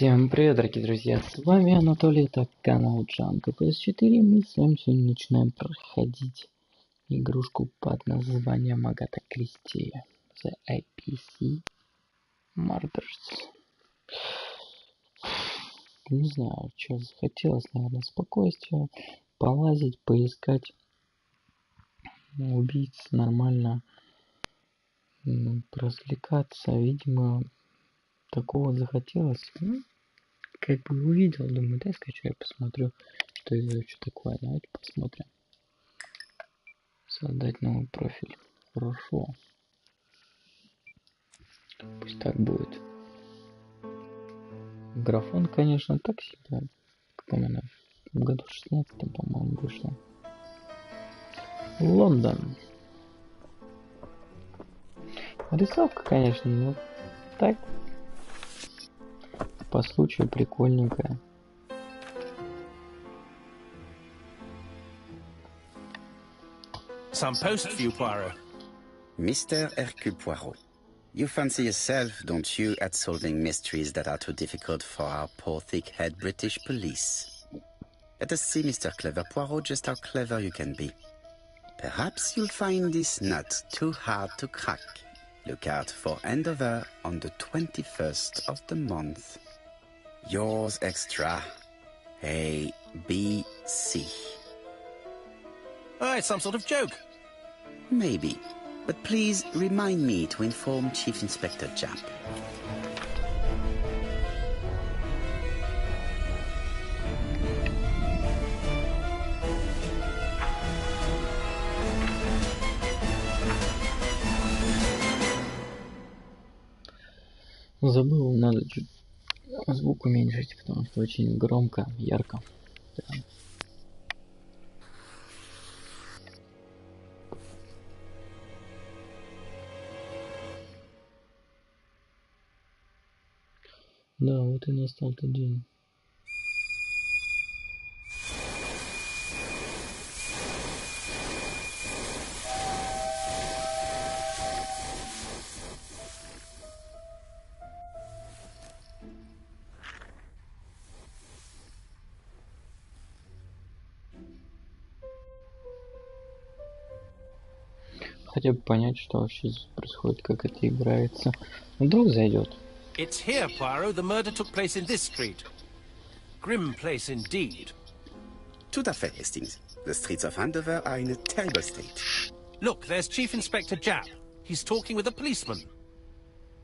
Всем привет, дорогие друзья, с вами Анатолий, это канал PS4, мы с вами сегодня начинаем проходить игрушку под названием Agatha Christie The IPC Murders. Не знаю, что захотелось, наверное, спокойствия, полазить, поискать убийц, нормально поразвлекаться, видимо, такого захотелось. Как бы увидел, думаю, дай скачу, я посмотрю, что это, что такое. Давайте посмотрим. Создать новый профиль. Хорошо. Пусть так будет. Графон, конечно, так себе. Каком она? В году 16-м, по-моему, вышло. Лондон. Рисовка, конечно, но так. По случаю прикольненькая. Some post for you, Pуаро. Mr. Hercule Poirot, you fancy yourself, don't you, at solving mysteries that are too difficult for our poor thick-head British police? Let us see, Mr. Clever Poirot, just how clever you can be. Perhaps you'll find this nut too hard to crack. Look out for handover on the 21st of the month. Yours extra. A, B, C. Oh, it's some sort of joke. Maybe. But please remind me to inform Chief Inspector Japp. Забыл, надо чуть звук уменьшить, потому что очень громко, ярко. Да. Да, вот и настал тот день. Хотя бы понять, что вообще здесь происходит, как это играется. Вдруг зайдет. It's here, Pуаро. The murder took place in this street. Grim place indeed. Tout à fait, Hastings. The streets of Andover are in a terrible state. Look, there's Chief Inspector Japp. He's talking with a policeman.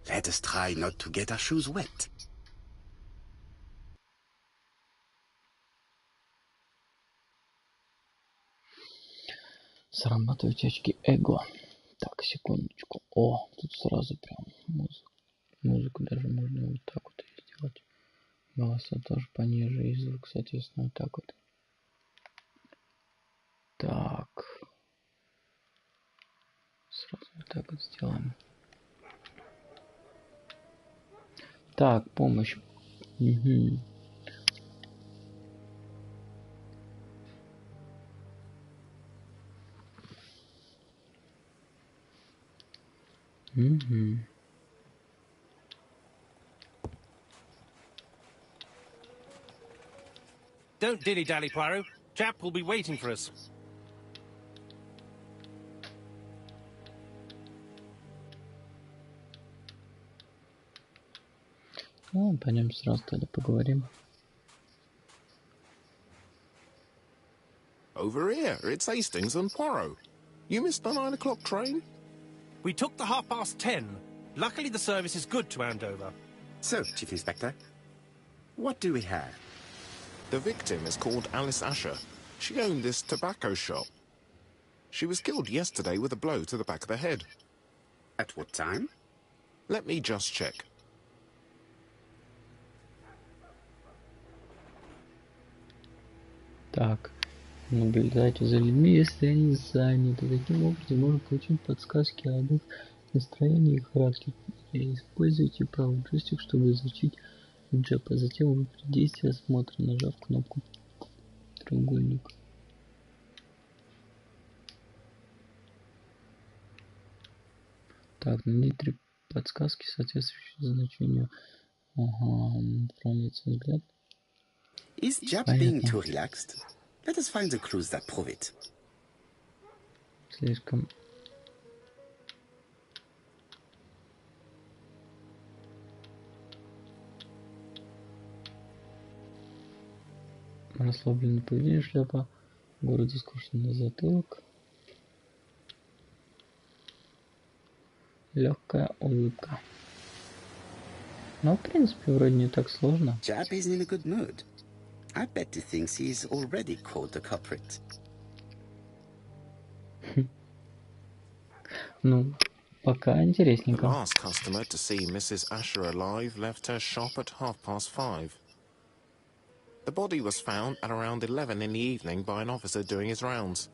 Let us try not to get our shoes wet. Срабатывать очки эго. Так, секундочку. О, тут сразу прям музыку даже можно вот так вот сделать. Голоса тоже пониже и звук, соответственно, вот так вот. Так. Сразу вот так вот сделаем. Так, помощь. Угу. Угу. Don't dilly-dally, Pуаро. Japp will be waiting for us. Ну, пойдем сразу тогда поговорим. Over here, it's Hastings and Poirot. You missed the 9 o'clock train? We took the 10:30. Luckily, the service is good to Andover. So, Chief Inspector, what do we have? The victim is called Alice Asher. She owned this tobacco shop. She was killed yesterday with a blow to the back of the head. At what time? Let me just check. Так, наблюдайте за людьми, если они заняты. Таким образом можно получить подсказки об их настроении и характере. Используйте правый джойстик, чтобы изучить джепа. Затем выберите действие осмотра, нажав кнопку треугольник. Так, найди 3 подсказки, соответствующие значению Ага, направляется взгляд. Is Jap being too relaxed? Let us find the clues that prove it. Слишком... Расслабленное поведение, шляпа. Город заскушенный затылок. Легкая улыбка. Но, в принципе, вроде не так сложно. Jap is in a good mood. I bet he thinks he's already caught the culprit. Ну, пока The интересненько. last customer to see Mrs. Asher alive left her shop at 5:30. The body was found at around 11 in the evening by an officer doing his rounds.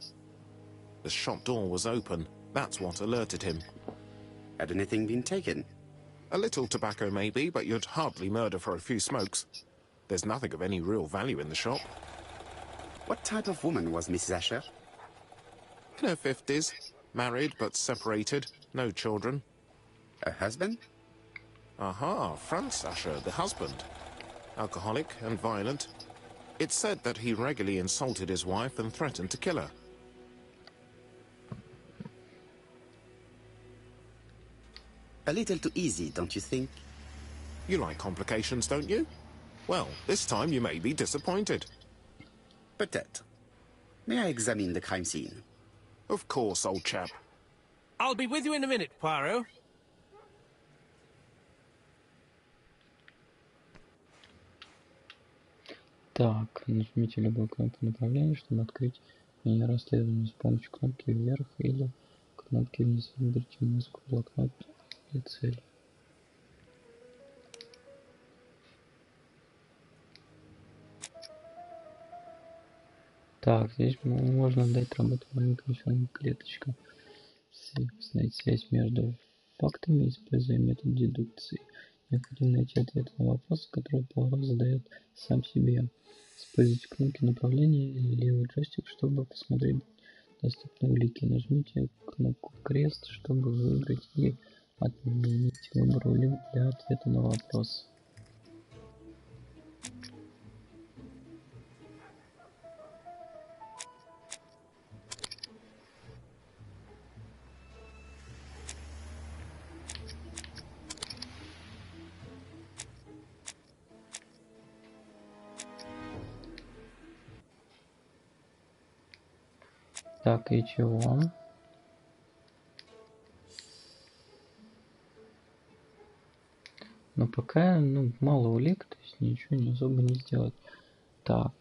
The shop door was open. That's what alerted him. Had anything been taken? A little tobacco maybe, but you'd hardly murder for a few smokes. There's nothing of any real value in the shop. What type of woman was Mrs. Asher? In her 50s, married but separated, no children. Her husband? Aha, Franz Asher, the husband. Alcoholic and violent. It's said that he regularly insulted his wife and threatened to kill her. A little too easy, don't you think? You like complications, don't you? Well, this time you may be disappointed. Peut-être. May I examine the crime scene? Of course, old chap. I'll be with you in a minute, Poirot. Так, нажмите любую кнопку направления, чтобы открыть меню расследования с помощью кнопки вверх или кнопки вниз. Выберите музыку, блокнот и цель. Так, здесь можно дать работу маленьким черным клеточкам. Снять связь между фактами, используя метод дедукции. Необходимо найти ответ на вопросы, которые Пуаро задает сам себе. Используйте кнопки направления или левый джойстик, чтобы посмотреть доступные улики. Нажмите кнопку крест, чтобы выбрать и отменить выбор улик для ответа на вопрос. Так, и чего? Но пока, мало улик, то есть ничего не особо не сделать. Так,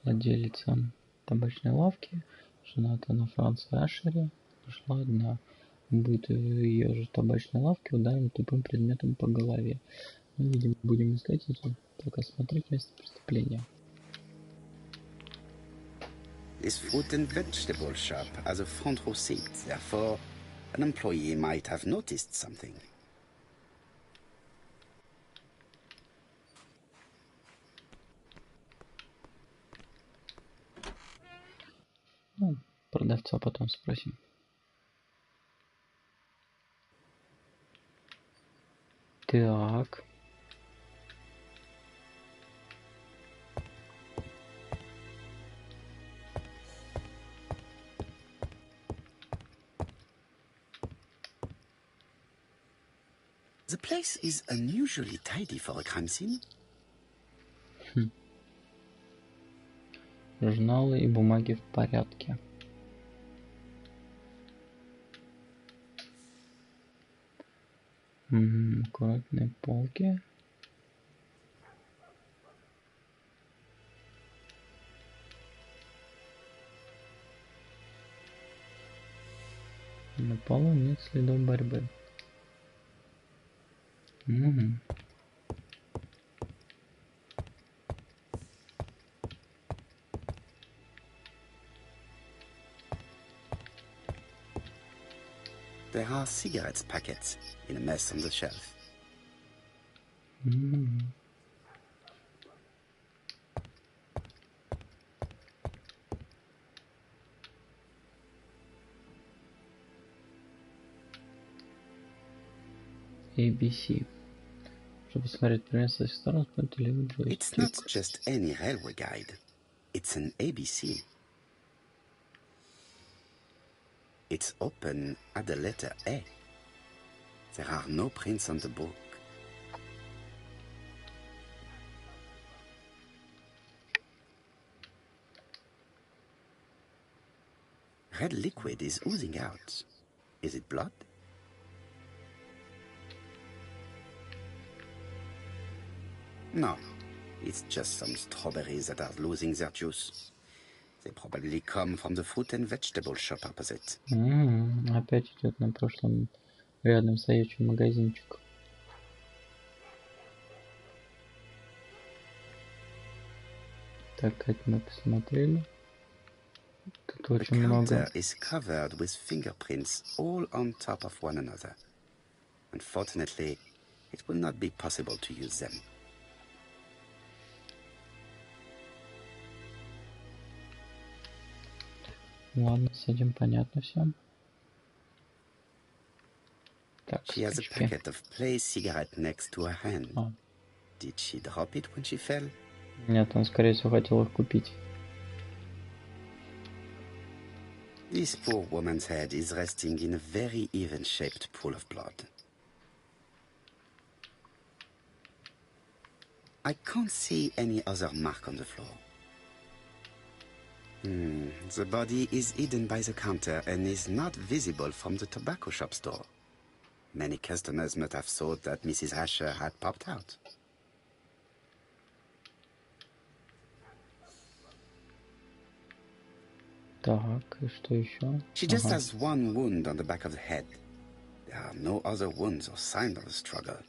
владелица табачной лавки, жената на Франце Ашере, нашла одна. Будет в ее же табачной лавке ударен тупым предметом по голове. Мы, видимо, будем искать это, так осмотреть место преступления. This fruit and vegetable shop has a front row seat, therefore an employee might have noticed something. Продавца потом спросим. Так. The place is unusually tidy for a crime scene. Журналы и бумаги в порядке. Аккуратные полки. На полу нет следов борьбы. There are cigarette packets in a mess on the shelf. ABC. Чтобы смотреть пример со всех сторон, смотрите левый It's джойстик. not just any railway guide. It's an ABC. It's open at the letter A. There are no prints on the book. Red liquid is oozing out. Is it blood? No, it's just some strawberries that are losing their juice. They probably come from the fruit and vegetable shop opposite. Опять идет на прошлом рядом стоящий магазинчик. Так, это мы посмотрели. Тут The очень много. counter is covered with fingerprints all on top of one another. Unfortunately, it will not be possible to use them. Ладно, с этим понятно все. Так, She has a скачки. packet of place cigarette next to her hand. А, Did she drop it when she fell? нет, он, скорее всего, хотел их купить. This poor woman's head is resting in a very even-shaped pool of blood. I can't see any other mark on the floor. The body is hidden by the counter and is not visible from the tobacco shop store. Many customers must have thought that Mrs. Asher had popped out. Так, и что еще? She just Ага. has one wound on the back of the head. There are no other wounds or signs of a struggle.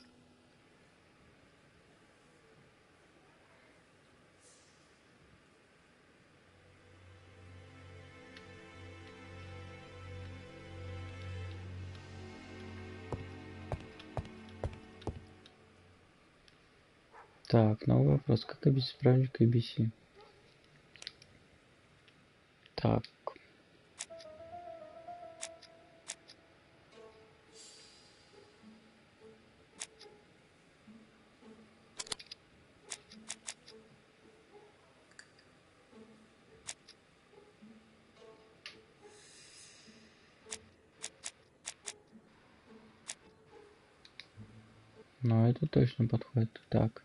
Так, новый вопрос. Как объяснить правильник ABC? Так. Ну, это точно подходит. Так.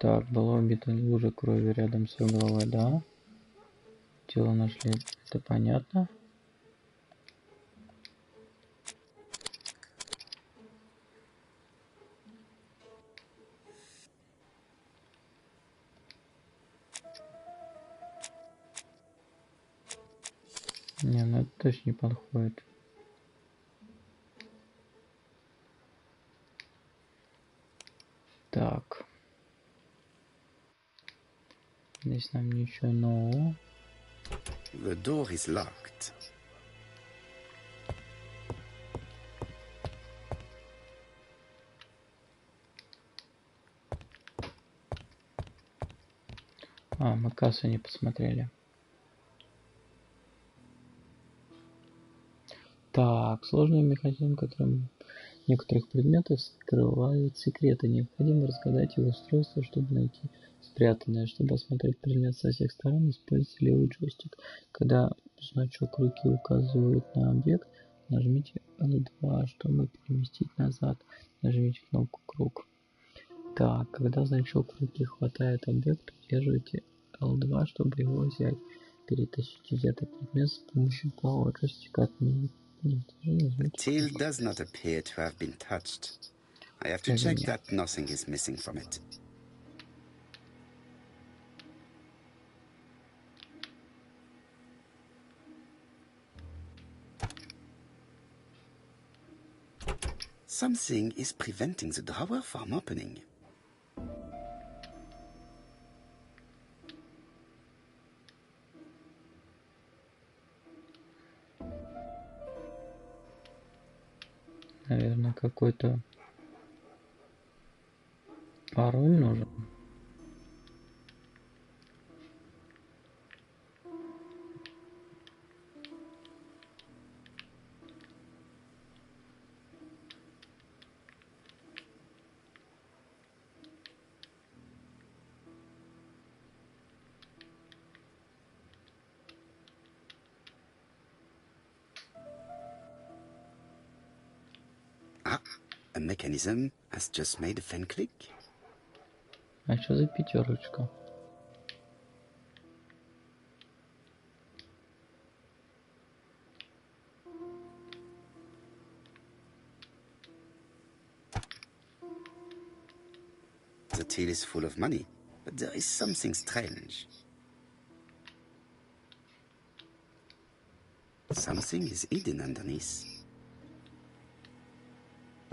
Так, была убита лужа крови рядом с ее головой, да? Тело нашли, это понятно. Не, ну это точно не подходит. Так. Здесь нам ничего нового. The door is locked. А, мы кассу не посмотрели. Так, сложный механизм, которым некоторых предметов скрывает секреты. Необходимо разгадать его устройство, чтобы найти спрятанное. Чтобы осмотреть предмет со всех сторон, используйте левый джойстик. Когда значок руки указывает на объект, нажмите L2, чтобы переместить назад. Нажмите кнопку круг. Так, когда значок руки хватает объект, удерживайте L2, чтобы его взять. Перетащите взятый предмет с помощью правого джойстика отменить. The till does not appear to have been touched. I have to check that nothing is missing from it. Something is preventing the drawer from opening. Наверное, какой-то пароль нужен. mechanism has just made a fan click. А что за пятерочка? The till is full of money, but there is something strange. Something is hidden underneath.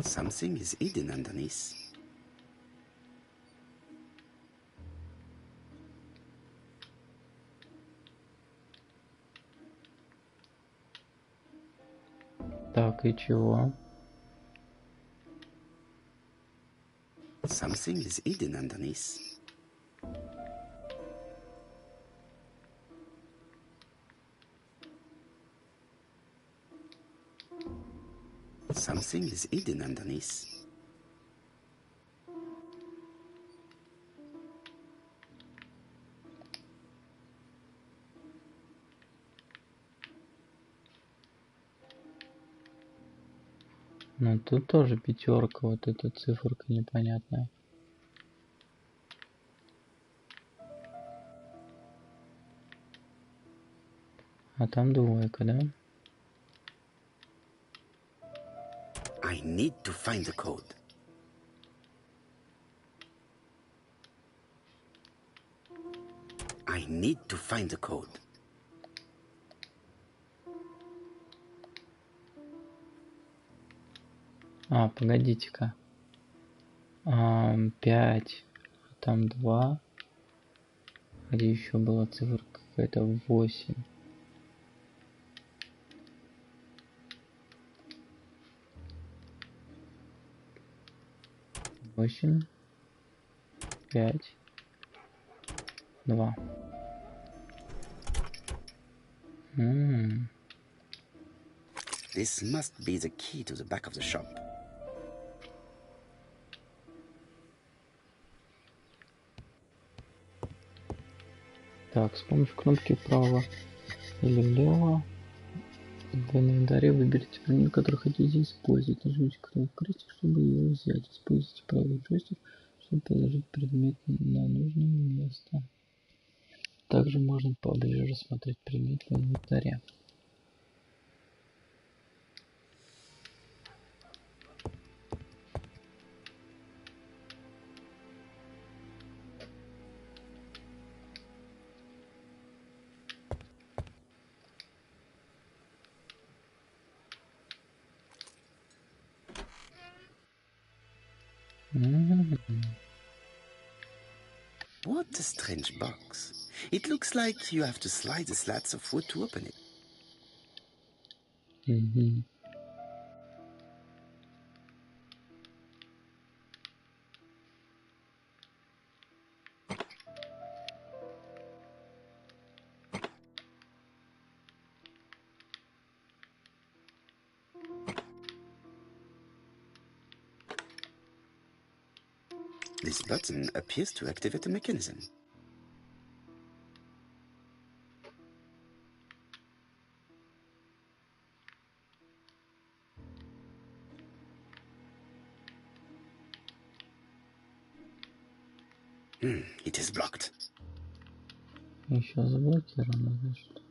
Something is hidden underneath. Так, и чего? Something is hidden underneath. Something is hidden underneath. Ну тут тоже пятерка, вот эта циферка непонятная. А там двойка, да? I need to find the code. I need to find the code. А, погодите-ка. 5. Там 2. Где еще была цифра какая-то 8. 8, 5, 2. This must be the key to the back of the shop. Так, с помощью кнопки вправо или влево в инвентаре выберите предмет, который хотите использовать. Нажмите кнопку крестик, чтобы его взять. Используйте правый джойстик, чтобы положить предмет на нужное место. Также можно поближе рассмотреть предмет в инвентаре. What a strange box. It looks like you have to slide the slats of wood to open it. This button appears to activate a mechanism. It is blocked. Еще заблокировано, значит.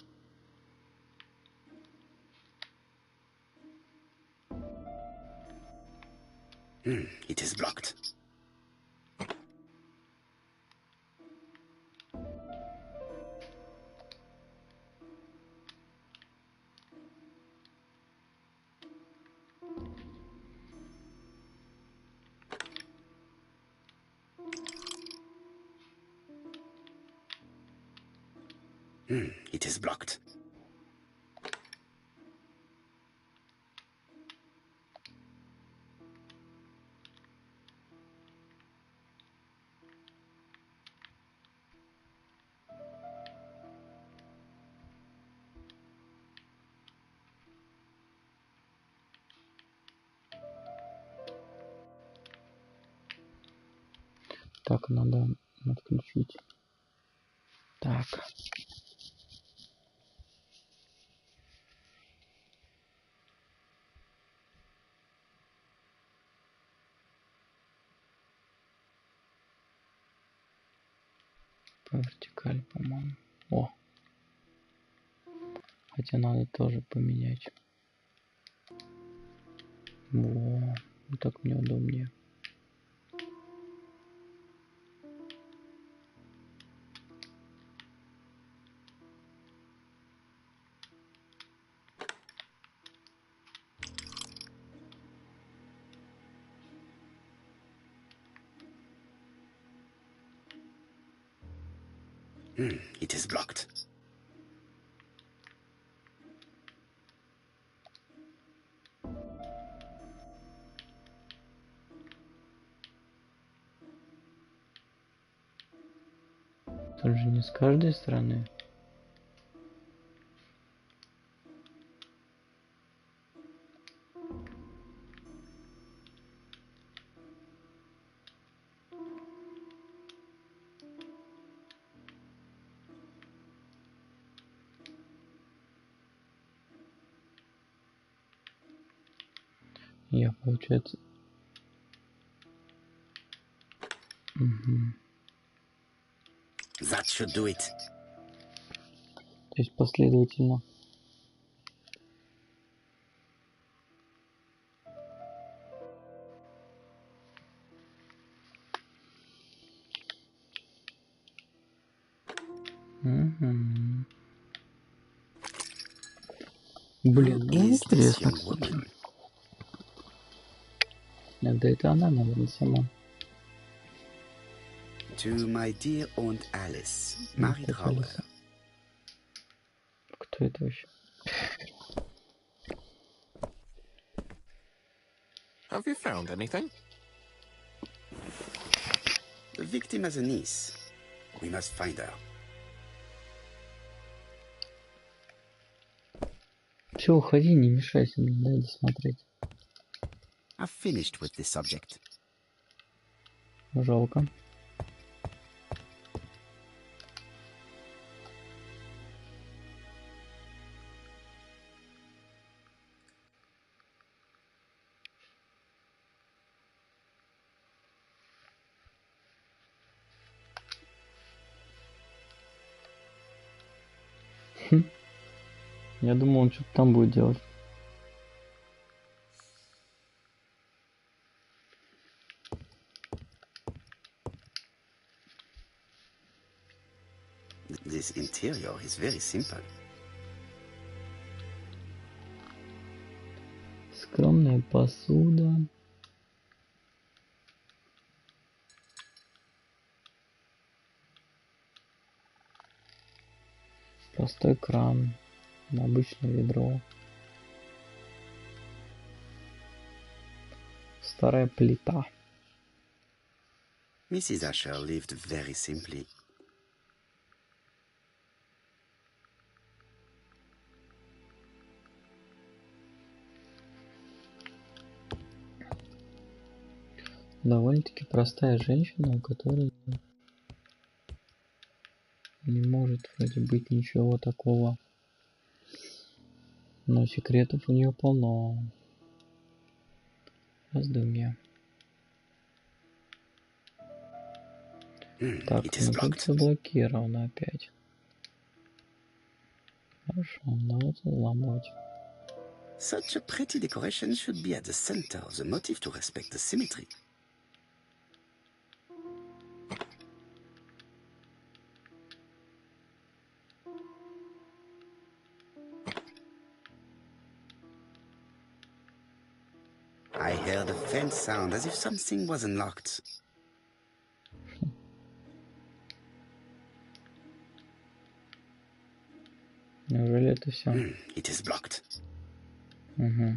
It is blocked. It is blocked. Так, надо отключить. Так. По вертикали, по-моему. О! Хотя надо тоже поменять. Во, вот так мне удобнее. It is blocked. Тут же не с каждой стороны. Я, получается... Угу. That should do it. То есть последовательно. Угу. Блин, ну интересно, кстати. Это она, наверное, сама. To my dear Aunt Alice, married Robert. Кто это вообще? Have you found anything? The victim has a niece. We must find her. Все, уходи, не мешайся мне, дай досмотреть. I've finished with this subject. Жалко. Я думал, он что-то там будет делать. This interior is very simple. Скромная посуда. Простой кран. Обычное ведро. Старая плита. Mrs. Asher lived very simply. Довольно-таки простая женщина, у которой не может вроде быть ничего такого. Но секретов у нее полно. Раздумья. Так, ну тут заблокировано опять. Хорошо, давайте взломать. Such a pretty decoration should be at the center of the motif to respect the symmetry. I heard a faint sound as if something was unlocked. Неужели это все? It is blocked. Угу.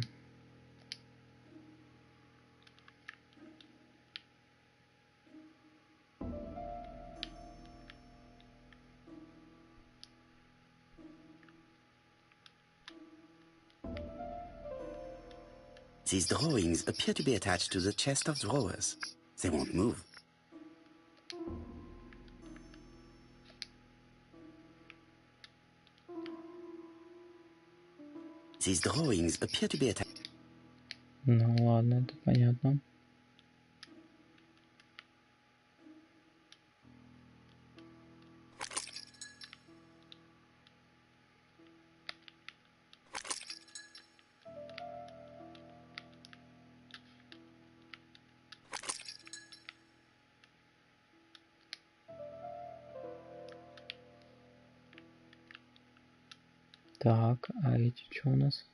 These drawings appear to be attached to the chest of drawers. They won't move. These drawings appear to be attached. Ну ладно, это понятно. Так, а эти что у нас?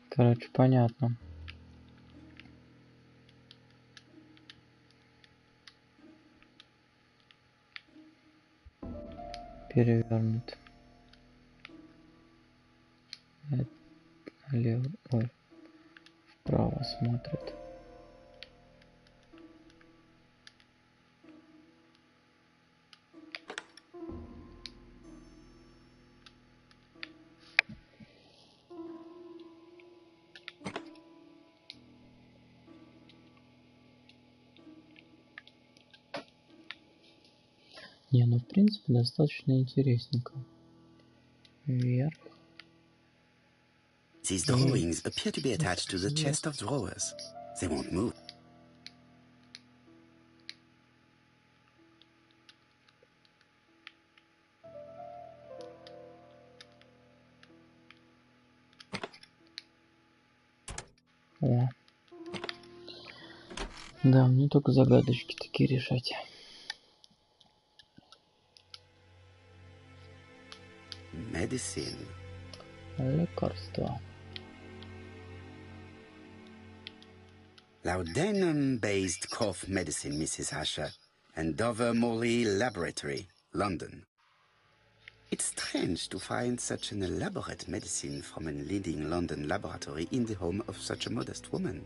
Короче, понятно. Перевернут. Налево, ой, вправо смотрит. Не, ну в принципе достаточно интересненько. Вверх. These drawings appear to be attached to the chest of drawers. They won't move. О. Да, мне только загадочки такие решать. Medicine. Лекарства. Laudanum-based cough medicine, Mrs. Asher, and Dover Morley Laboratory, London. It's strange to find such an elaborate medicine from a leading London laboratory in the home of such a modest woman.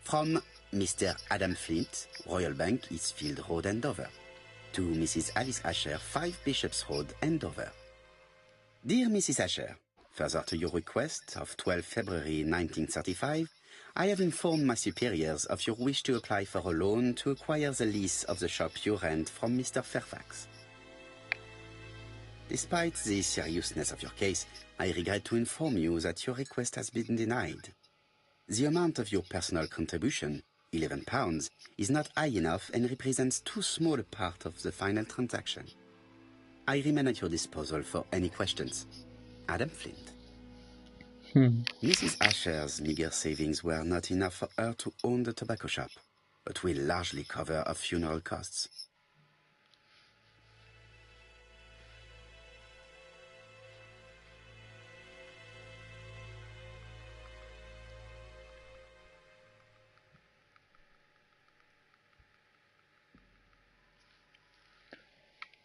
From Mr. Adam Flint, Royal Bank, Eastfield Road, Andover. To Mrs. Alice Asher, 5 Bishops Road, Andover. Dear Mrs. Asher, further to your request of 12 February 1935, I have informed my superiors of your wish to apply for a loan to acquire the lease of the shop you rent from Mr. Fairfax. Despite the seriousness of your case, I regret to inform you that your request has been denied. The amount of your personal contribution, £11, is not high enough and represents too small a part of the final transaction. I remain at your disposal for any questions. Adam Flint. Mrs. Asher's meager savings were not enough for her to own the tobacco shop, but will largely cover her funeral costs.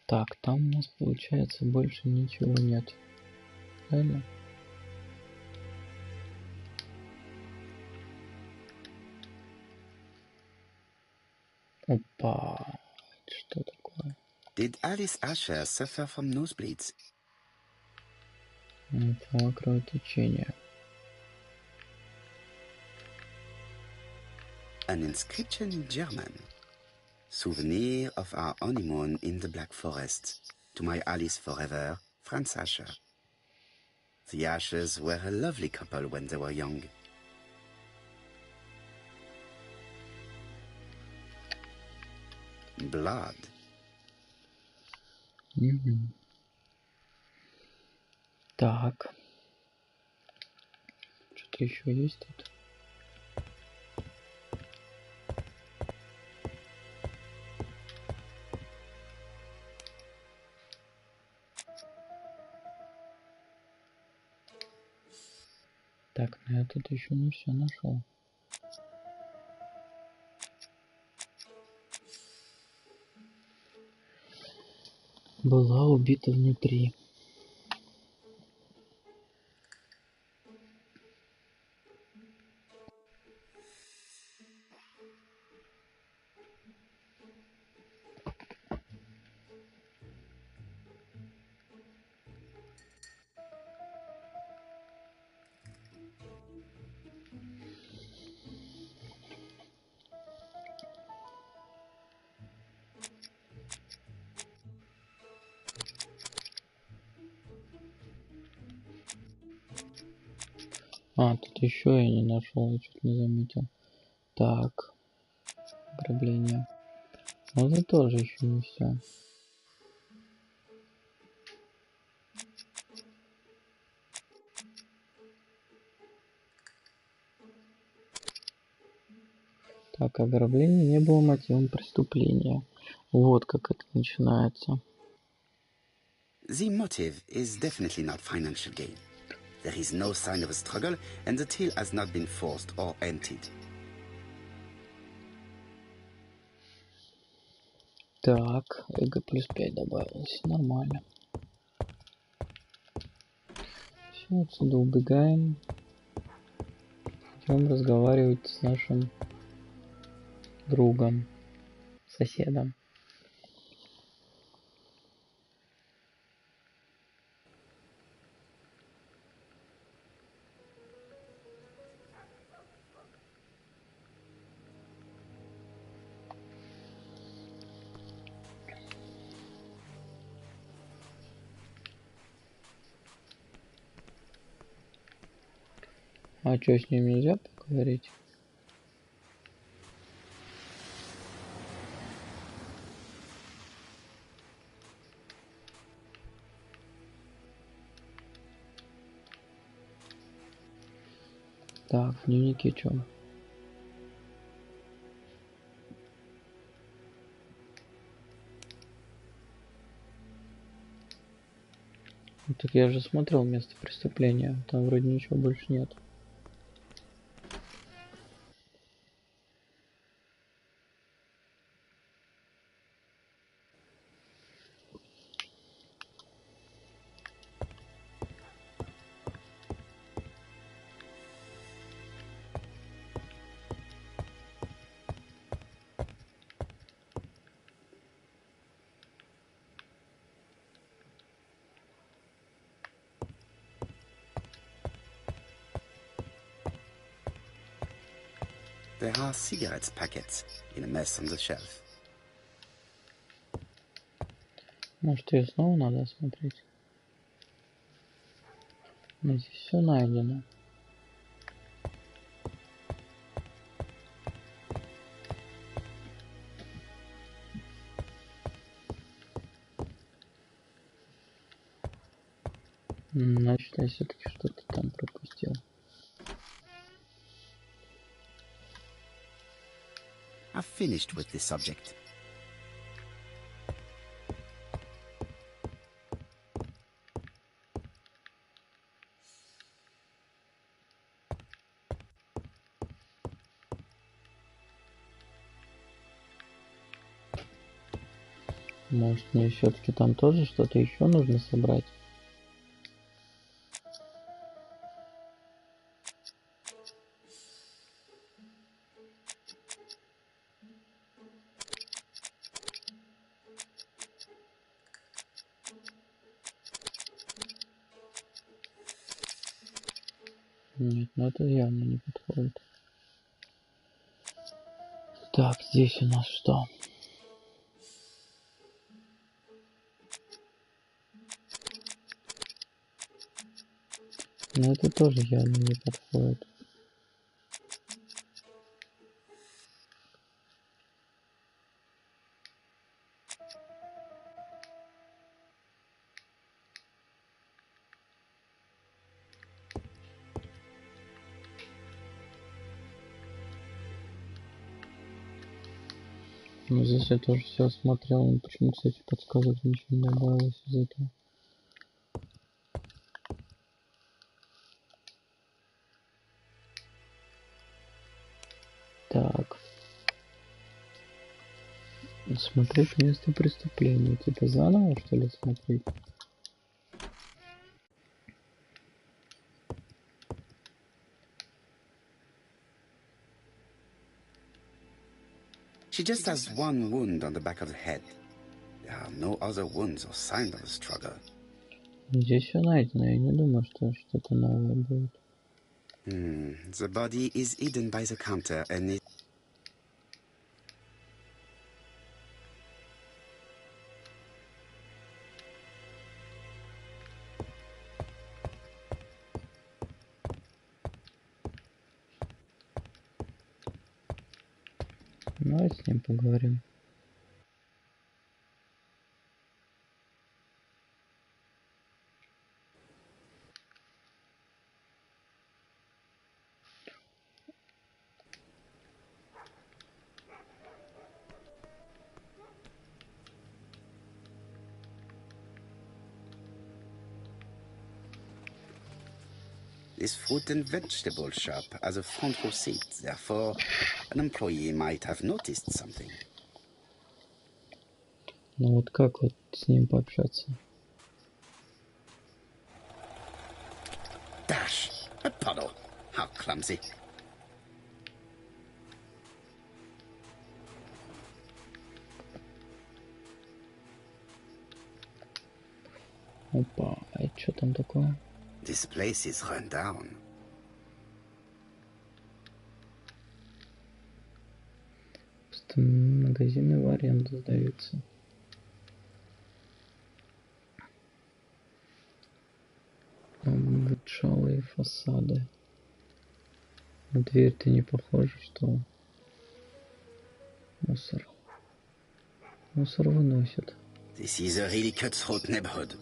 Так, там у нас получается больше ничего нет. Правильно? Опа. Что такое? Did Alice Asher suffer from nosebleeds? Это кровотечение. An inscription in German. Souvenir of our honeymoon in the Black Forest. To my Alice forever, Franz Asher. The Ashers were a lovely couple when they were young. Blood. Так. Что-то еще есть тут? Так, ну я тут еще не все нашел. Была убита внутри. А, тут еще я не нашел, я чуть не заметил. Так, ограбление. Но это тоже еще не все. Так, ограбление не было мотивом преступления. Вот как это начинается. The motive is definitely not financial gain. There is no sign of a struggle, and the till has not been forced or emptied. Так, эго плюс 5 добавилось. Нормально. Все, отсюда убегаем. Идем разговаривать с нашим другом, соседом. А что, с ним нельзя поговорить? Так, в дневнике что? Ну, так я же смотрел место преступления. Там вроде ничего больше нет. There are cigarette packets in a mess on the shelf. Может, ее снова надо осмотреть? Но здесь все найдено. Значит, я все-таки что-то там пропустил. I've finished with this subject. Может, мне все-таки там тоже что-то еще нужно собрать? Нет, ну это явно не подходит. Так, здесь у нас что? Но это тоже явно не подходит. Ну, здесь я тоже все осмотрел. Но почему, кстати, подсказок ничего не добавилось из этого? Так. Смотреть место преступления. Типа заново, что ли, смотреть? She just has one wound on the back of the head. There are no other wounds or signs of a struggle. Здесь все найдено. Я не думаю, что что-то новое будет. The body is hidden by the counter and it... Давай с ним поговорим. This fruit and vegetable shop has a front row seat, therefore an employee might have noticed something. Ну вот как вот с ним пообщаться? Dash! A puddle! How clumsy. Опа, а это что там такое? This place is run down. Просто магазины в аренду сдаются. Обветшалые фасады. На дверь-то не похоже, что мусор. Мусор выносят. This is a really cutthroat neighborhood.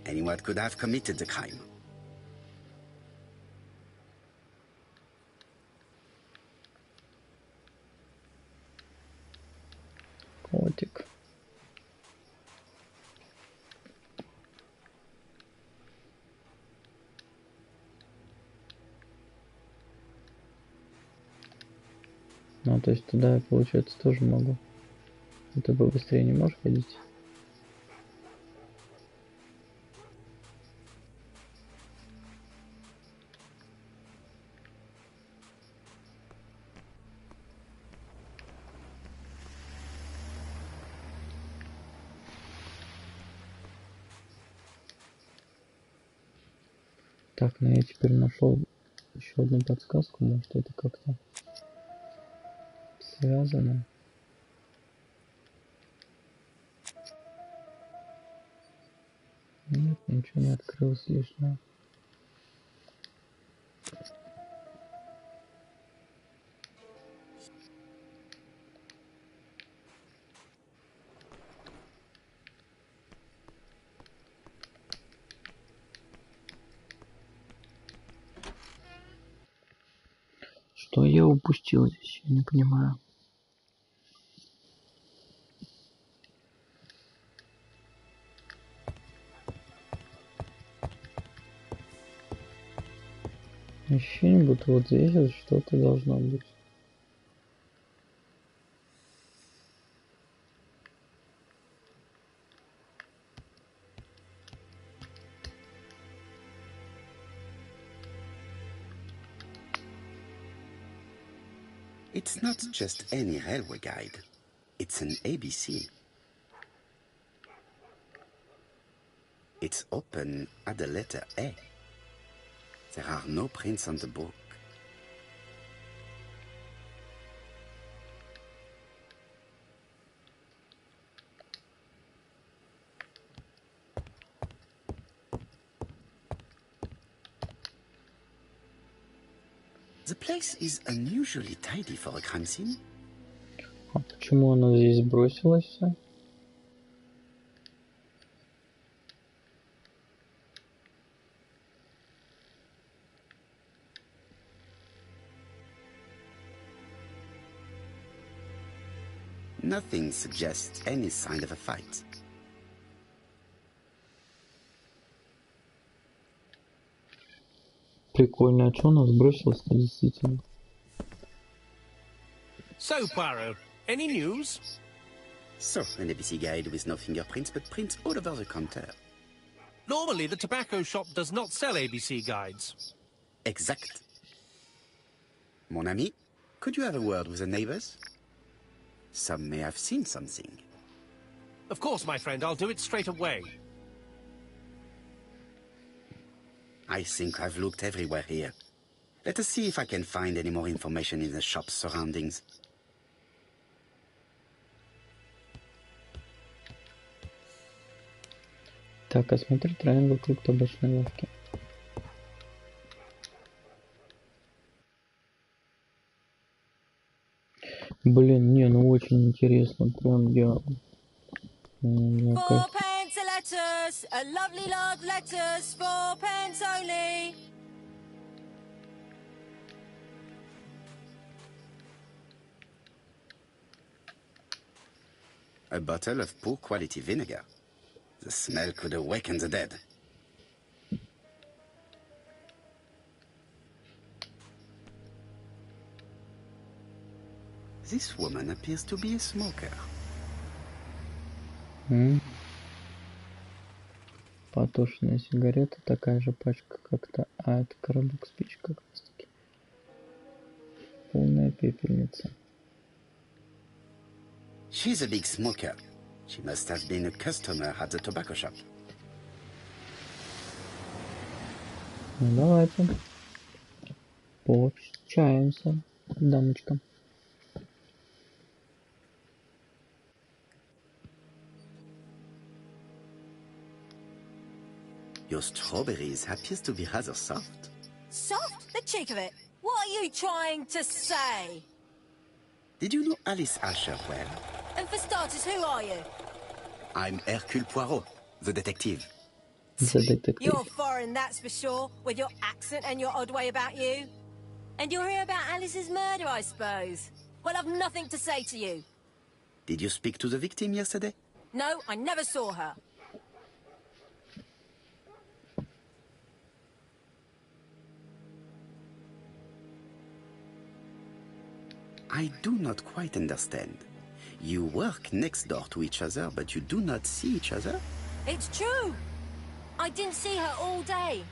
Anyone could have committed the crime. Котик. Ну, то есть туда я, получается, тоже могу. Это побыстрее не можешь ходить? Так, ну я теперь нашел еще одну подсказку, может это как-то связано. Нет, ничего не открылось лишнего. Что я упустил здесь? Я не понимаю. Ощущение, будто вот здесь вот что-то должно быть. It's not just any railway guide. It's an ABC. It's open at the letter A. There are no prints on the book. The place is unusually tidy for a crime scene. А почему оно здесь бросилось все? Nothing suggests any sign of a fight. Прикольно, а что оно сбросилось-то действительно? So, Poirot, any news? So, an ABC guide with no fingerprints, but prints all over the counter. Normally, the tobacco shop does not sell ABC guides. Exact. Mon ami, could you have a word with the neighbors? Some may have seen something. Of course, my friend, I'll do it straight away. I think I've looked everywhere here. Let us see if I can find any more information in the shop's surroundings. Так, осмотреть район вокруг табачной лавки. Блин, не, ну очень интересно, прям я... Мне кажется... 4 pence a letters, a lovely large letters, 4 pence only. A bottle of poor quality vinegar. The smell could awaken the dead. This woman appears to be a smoker. Потушенная сигарета, такая же пачка как-то... А, это коробок спичек как раз таки. Полная пепельница. She's a big smoker. She must have been a customer at the tobacco shop. Ну, давайте. Пообщаемся, дамочка. Your strawberries appears to be rather soft. Soft? The cheek of it. What are you trying to say? Did you know Alice Asher well? And for starters, who are you? I'm Hercule Poirot, the detective. The detective. You're foreign, that's for sure, with your accent and your odd way about you. And you're here about Alice's murder, I suppose. Well, I've nothing to say to you. Did you speak to the victim yesterday? No, I never saw her. I do not quite understand. You work next door to each other, but you do not see each other? It's true. I didn't see her all day.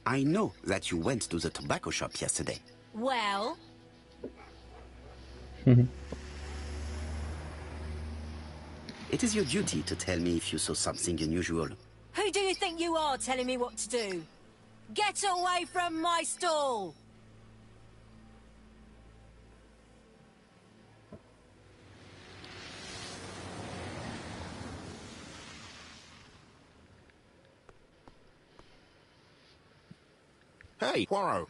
I know that you went to the tobacco shop yesterday. Well? It is your duty to tell me if you saw something unusual. Who do you think you are telling me what to do? Get away from my stall! Hey, Poirot.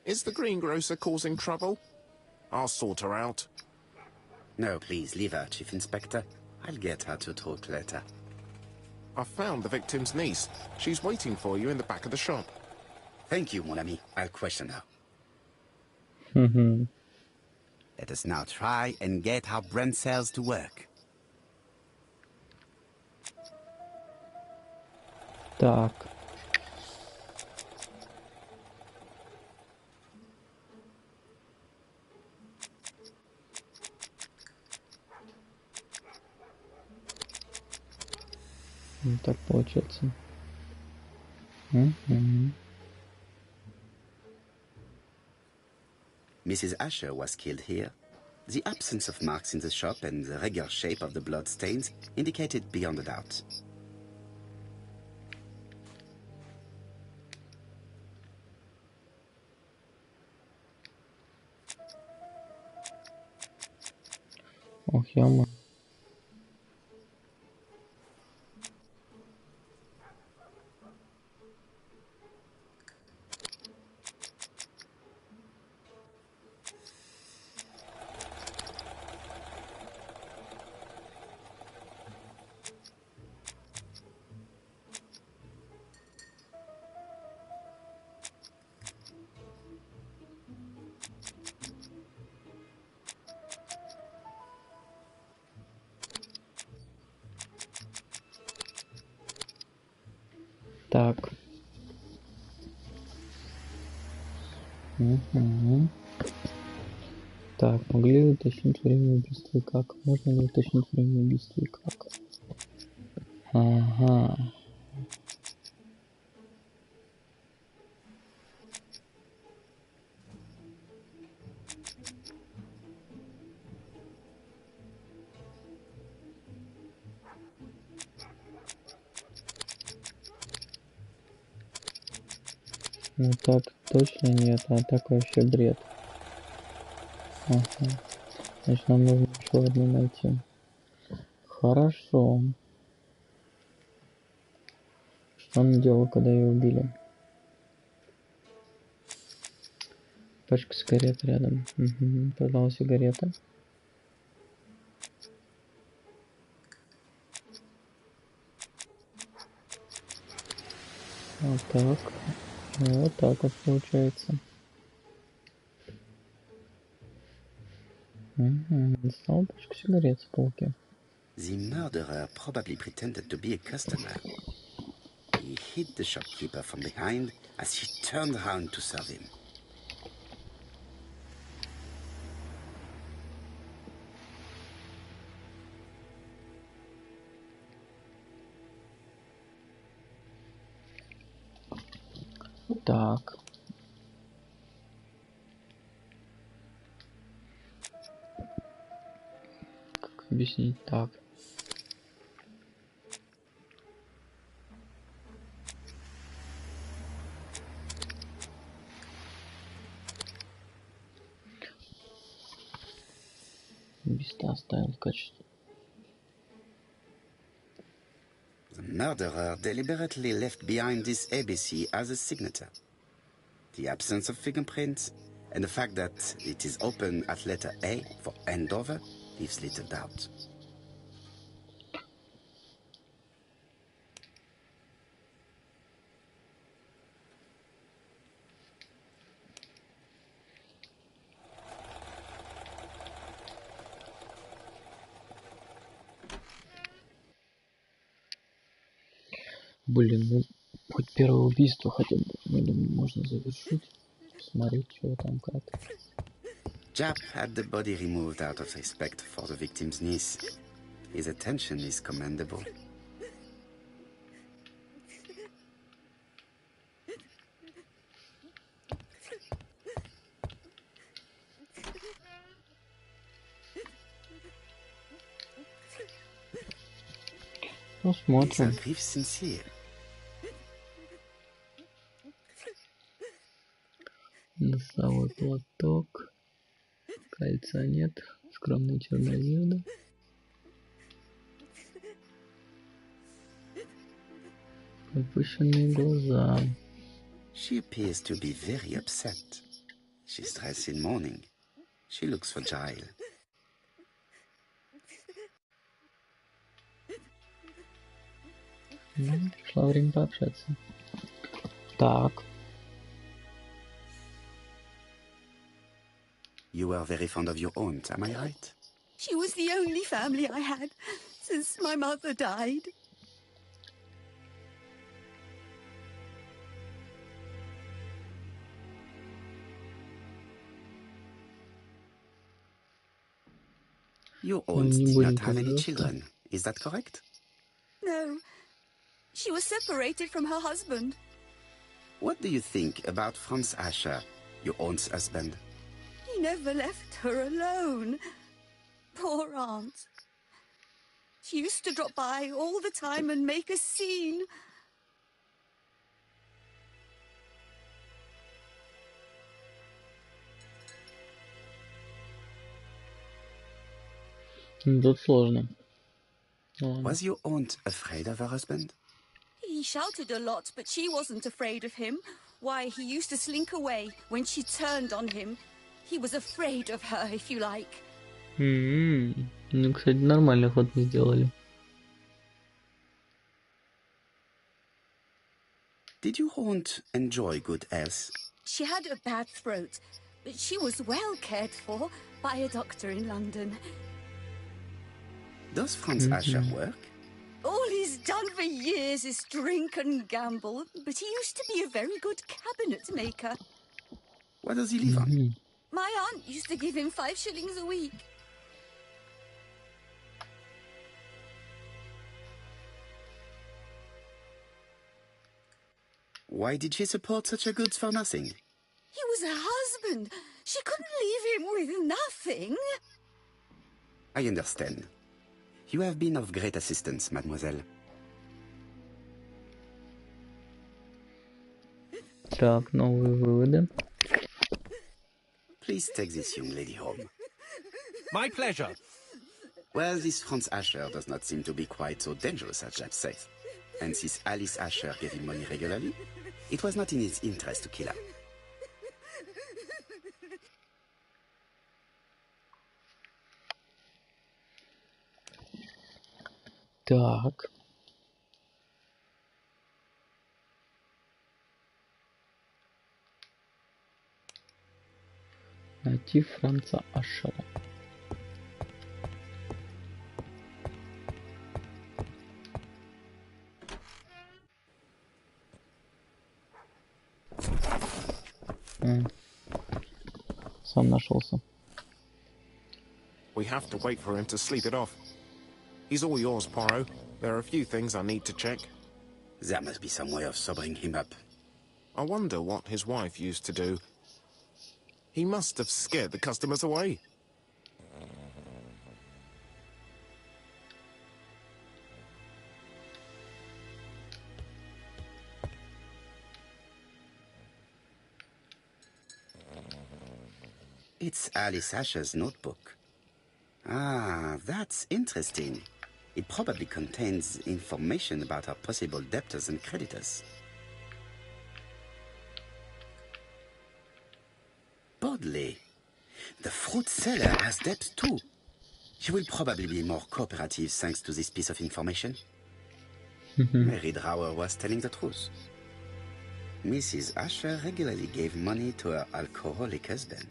Is the greengrocer causing trouble? I'll sort her out. No, please, leave her, Chief Inspector. I'll get her to talk later. I found the victim's niece. She's waiting for you in the back of the shop. Thank you, mon ami. I'll question her. Let us now try and get our brain cells to work. Так. Ну, так получается. Mrs. Asher was killed here. The absence of marks in the shop and the regular shape of the blood stains indicated beyond a doubt. Ох, яма. Так. Так, могли ли уточнить время убийства и как? Можно ли уточнить время убийства и как? Ага. Ну так точно нет, а так вообще бред. Ага. Значит, нам нужно еще одну найти. Хорошо. Он делал, когда ее убили. Пачка сигарет рядом. Угу. Продал сигареты. Вот так. Вот так вот получается. Угу. Достал пачку сигарет с полки. The murderer probably pretended to be a customer. He hit the shopkeeper from behind as he turned around to serve him. Так. Как объяснить так? Места оставил в качестве. The murderer deliberately left behind this ABC as a signature. The absence of fingerprints and the fact that it is open at letter A for Andover leaves little doubt. Блин, ну хоть первое убийство хотя бы, я думаю, можно завершить. Посмотреть, что там как. Jap had the body removed out of respect for the victim's niece. His attention is commendable. Посмотрим. Is a grief sincere? Носовой платок. Кольца нет. Скромные черные одежды. Опущенные глаза. She appears to be very upset. She's dressed in mourning. She looks fragile. Ну, пришло время пообщаться. Так. You were very fond of your aunt, am I right? She was the only family I had since my mother died. Your aunt did not have any children, is that correct? No, she was separated from her husband. What do you think about Franz Asher, your aunt's husband? He never left her alone. Poor aunt. She used to drop by all the time and make a scene. Тут сложно. Was your aunt afraid of her husband? He shouted a lot, but she wasn't afraid of him. Why, he used to slink away when she turned on him. He was afraid of her, if you like. Ну, кстати, нормальный ход мы сделали. Did your aunt enjoy good health? She had a bad throat, but she was well cared for by a doctor in London. Does Franz Asher work? All he's done for years is drink and gamble, but he used to be a very good cabinet maker. What does he live on? My aunt used to give him 5 shillings a week. Why did she support such a goods for nothing? He was her husband. She couldn't leave him with nothing. I understand. You have been of great assistance, mademoiselle. Так, новые выводы. Please take this young lady home. My pleasure. Well, this Franz Asher does not seem to be quite so dangerous as Jap says. And since Alice Asher gave him money regularly, it was not in his interest to kill her. Так. Найти Франца Ашера. Сам нашелся. We have to wait for him to sleep it off. He's all yours, Poirot. There are a few things I need to check. There must be some way of sobering him up. I wonder what his wife used to do. He must have scared the customers away. It's Alice Asher's notebook. Ah, that's interesting. It probably contains information about our possible debtors and creditors. Bodley. The fruit seller has debts too. She will probably be more cooperative thanks to this piece of information. Mary Drower was telling the truth. Mrs. Asher regularly gave money to her alcoholic husband.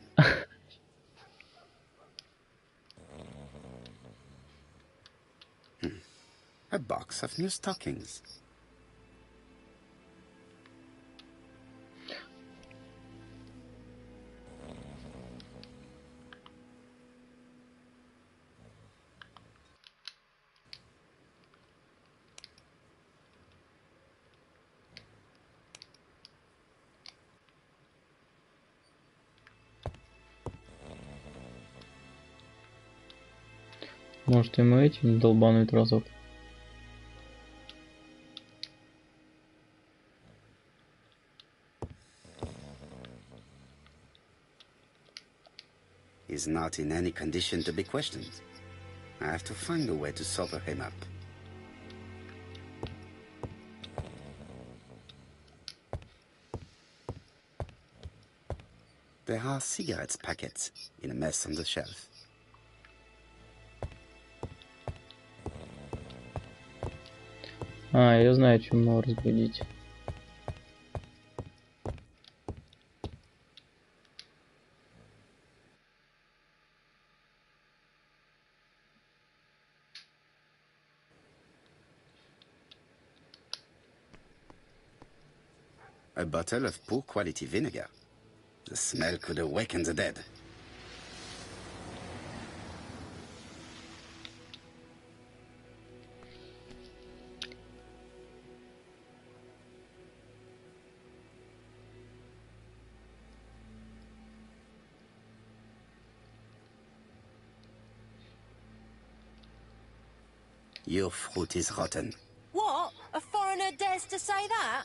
A box of new stockings. Может, ему этим долбануть разок. He's not in any condition to be questioned. I have to find a way to sober him up. There are cigarettes packets in a mess on the shelf. А, я знаю, чем его разбудить. A bottle of poor quality vinegar. The smell could awaken the dead. Your fruit is rotten. What? A foreigner dares to say that?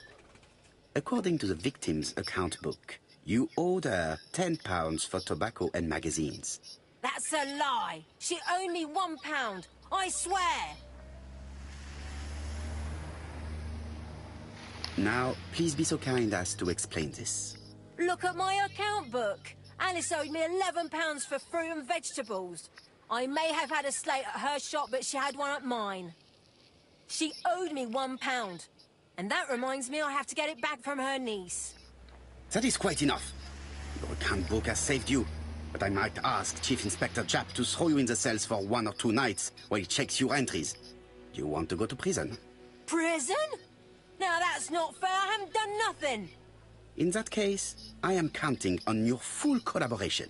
According to the victim's account book, you owed her £10 for tobacco and magazines. That's a lie. She owed me £1. I swear. Now, please be so kind as to explain this. Look at my account book. Alice owed me £11 for fruit and vegetables. I may have had a slate at her shop, but she had one at mine. She owed me £1. And that reminds me I have to get it back from her niece. That is quite enough. Your account book has saved you, but I might ask Chief Inspector Japp to throw you in the cells for 1 or 2 nights while he checks your entries. Do you want to go to prison? Prison? Now that's not fair. I haven't done nothing. In that case, I am counting on your full collaboration.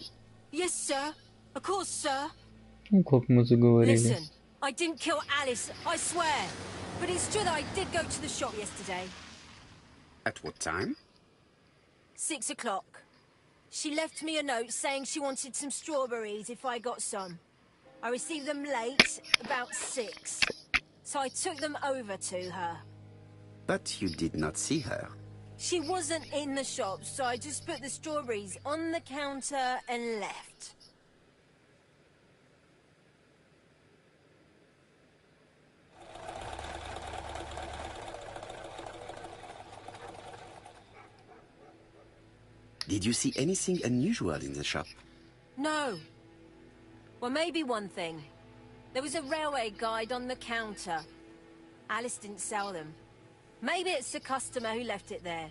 Yes, sir. Of course, sir. Ну, как мы заговорили. Listen, I didn't kill Alice, I swear. But it's true that I did go to the shop yesterday. At what time? 6 o'clock. She left me a note saying she wanted some strawberries if I got some. I received them late, about 6. So I took them over to her. But you did not see her. She wasn't in the shop, so I just put the strawberries on the counter and left. Did you see anything unusual in the shop? No. Well, maybe one thing. There was a railway guide on the counter. Alice didn't sell them. Maybe it's the customer who left it there.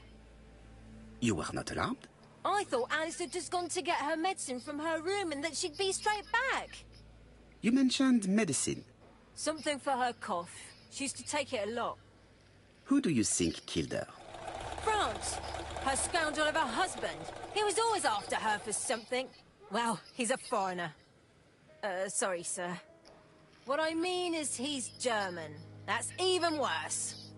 You were not alarmed? I thought Alice had just gone to get her medicine from her room and that she'd be straight back. You mentioned medicine. Something for her cough. She used to take it a lot. Who do you think killed her? France. Her scoundrel of a husband. He was always after her for something. Well, he's a foreigner. Sorry, sir. What I mean is he's German. That's even worse.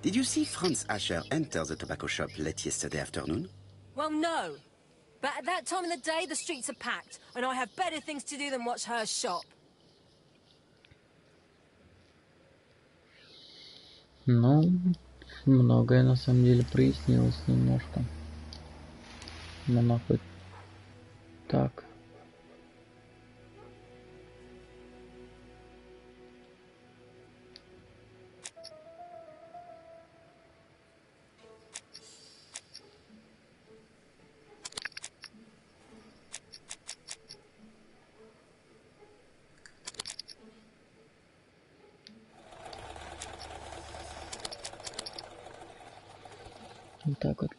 Did you see Franz Asher enter the tobacco shop late yesterday afternoon? Well, no. But at that time of the day, the streets are packed, and I have better things to do than watch her shop. Ну, многое на самом деле прояснилось немножко. Но хоть так. Вот так вот.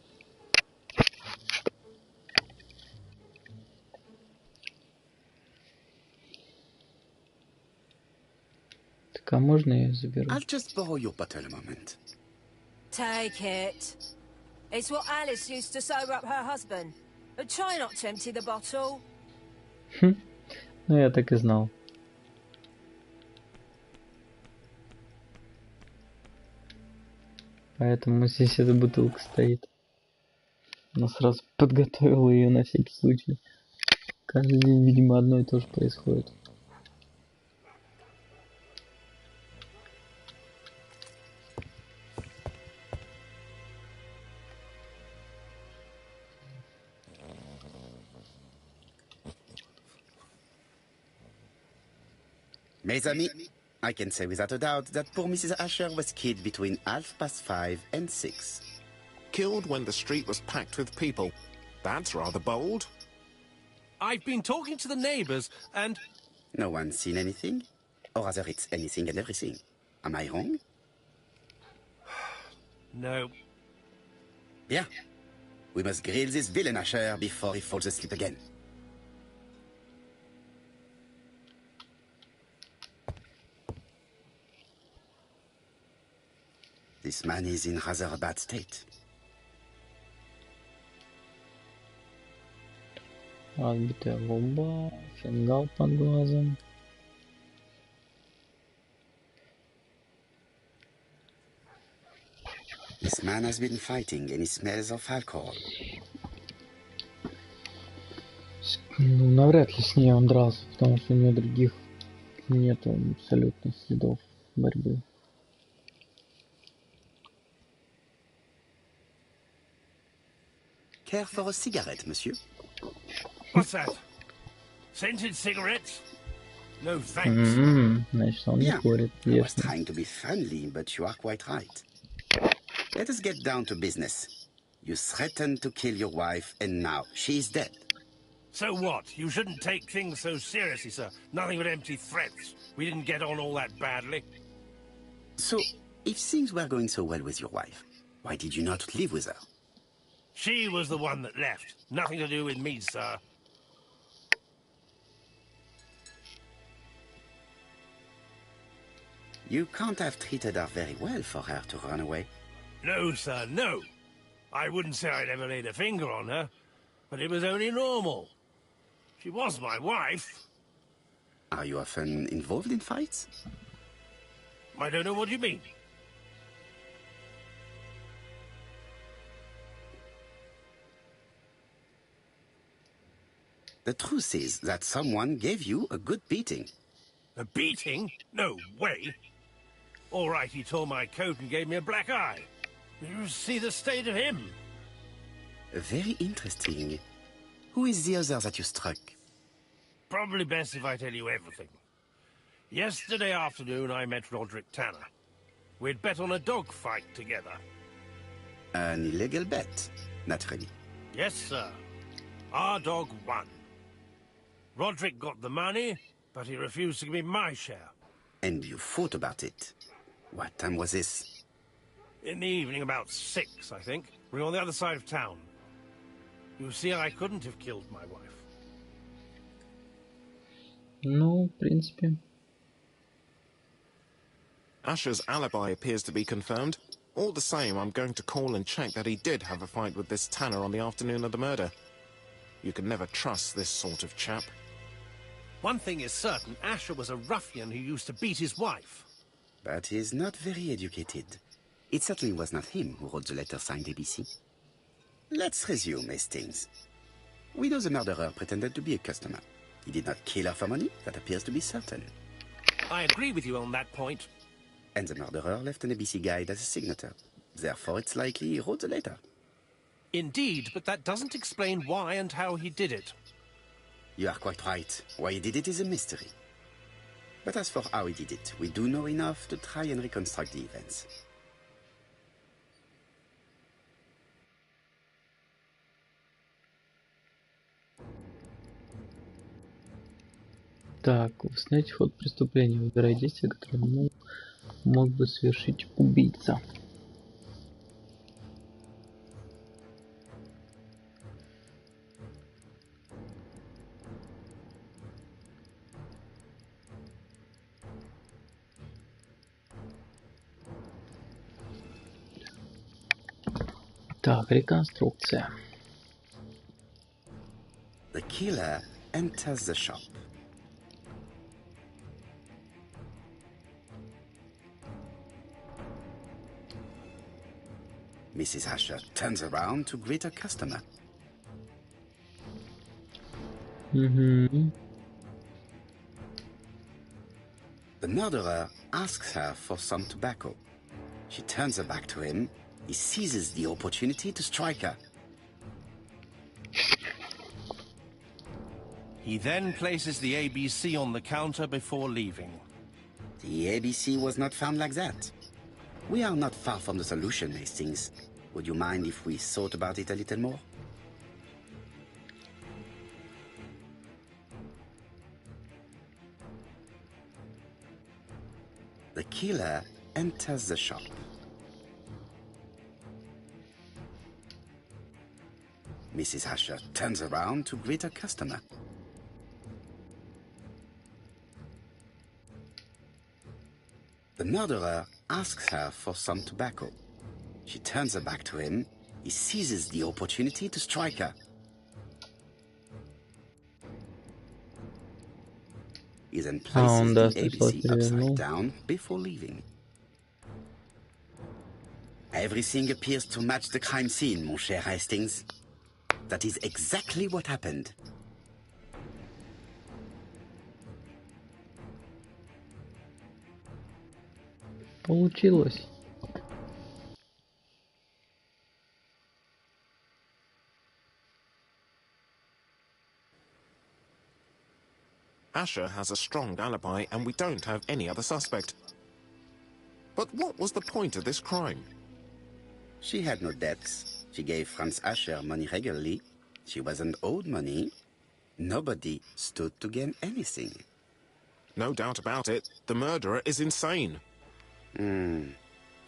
Так, а можно я заберу? I'll just borrow your bottle a moment. Take it. It's what Alice used to sober up her husband. But try not to empty the bottle. Ну, я так и знал. Поэтому здесь эта бутылка стоит. Она сразу подготовила ее на всякий случай. Каждый день, видимо, одно и то же происходит. Mes amis, I can say without a doubt that poor Mrs. Asher was killed between 5:30 and 6. Killed when the street was packed with people. That's rather bold. I've been talking to the neighbors, and... No one's seen anything? Or rather, it's anything and everything. Am I wrong? No. Bien. We must grill this villain Asher before he falls asleep again. This man is in rather a bad state. Разбитая губа, фингал под глазом. This man has been fighting and he smells of alcohol. Ну, навряд ли с ней он дрался, потому что у нее других нету абсолютно следов борьбы. Care for a cigarette, monsieur? What's that? Scented cigarettes? No thanks. Значит, он не Yeah. курит, I was ясно. trying to be friendly, but you are quite right. Let us get down to business. You threatened to kill your wife, and now she is dead. So what? You shouldn't take things so seriously, sir. Nothing but empty threats. We didn't get on all that badly. So, if things were going so well with your wife, why did you not live with her? She was the one that left. Nothing to do with me, sir. You can't have treated her very well for her to run away. No, sir, no. I wouldn't say I'd ever laid a finger on her, but it was only normal. She was my wife. Are you often involved in fights? I don't know what you mean. The truth is that someone gave you a good beating. A beating? No way. All right, he tore my coat and gave me a black eye. You see the state of him. Very interesting. Who is the other that you struck? Probably best if I tell you everything. Yesterday afternoon, I met Roderick Tanner. We'd bet on a dog fight together. An illegal bet, naturally. Yes, sir. Our dog won. Roderick got the money, but he refused to give me my share. And you fought about it. What time was this? In the evening, about 6, I think. We were on the other side of town. You see, I couldn't have killed my wife. Ну, в принципе. Asher's alibi appears to be confirmed. All the same, I'm going to call and check that he did have a fight with this Tanner on the afternoon of the murder. You can never trust this sort of chap. One thing is certain, Asher was a ruffian who used to beat his wife. But he's not very educated. It certainly was not him who wrote the letter signed ABC. Let's resume, Hastings. We know the murderer pretended to be a customer. He did not kill her for money, that appears to be certain. I agree with you on that point. And the murderer left an ABC guide as a signature. Therefore, it's likely he wrote the letter. Indeed, but that doesn't explain why and how he did it. You are quite right. Why he did it is a mystery. But as for how he did it, we do know enough to try and reconstruct the events. Так, узнать ход преступления. Выбирай действия, которые мог бы совершить убийца. Так, реконструкция. The killer enters the shop. Mrs. Asher turns around to greet her customer. Угу. The murderer asks her for some tobacco. She turns her back to him. He seizes the opportunity to strike her. He then places the ABC on the counter before leaving. The ABC was not found like that. We are not far from the solution, Hastings. Would you mind if we thought about it a little more? The killer enters the shop. Mrs. Asher turns around to greet her customer. The murderer asks her for some tobacco. She turns her back to him. He seizes the opportunity to strike her. He then places the ABC upside down before leaving. Everything appears to match the crime scene, mon cher Hastings. That is exactly what happened. Получилось. Asher has a strong alibi and we don't have any other suspect. But what was the point of this crime? She had no debts. She gave Franz Asher money regularly. She wasn't owed money. Nobody stood to gain anything. No doubt about it, the murderer is insane. And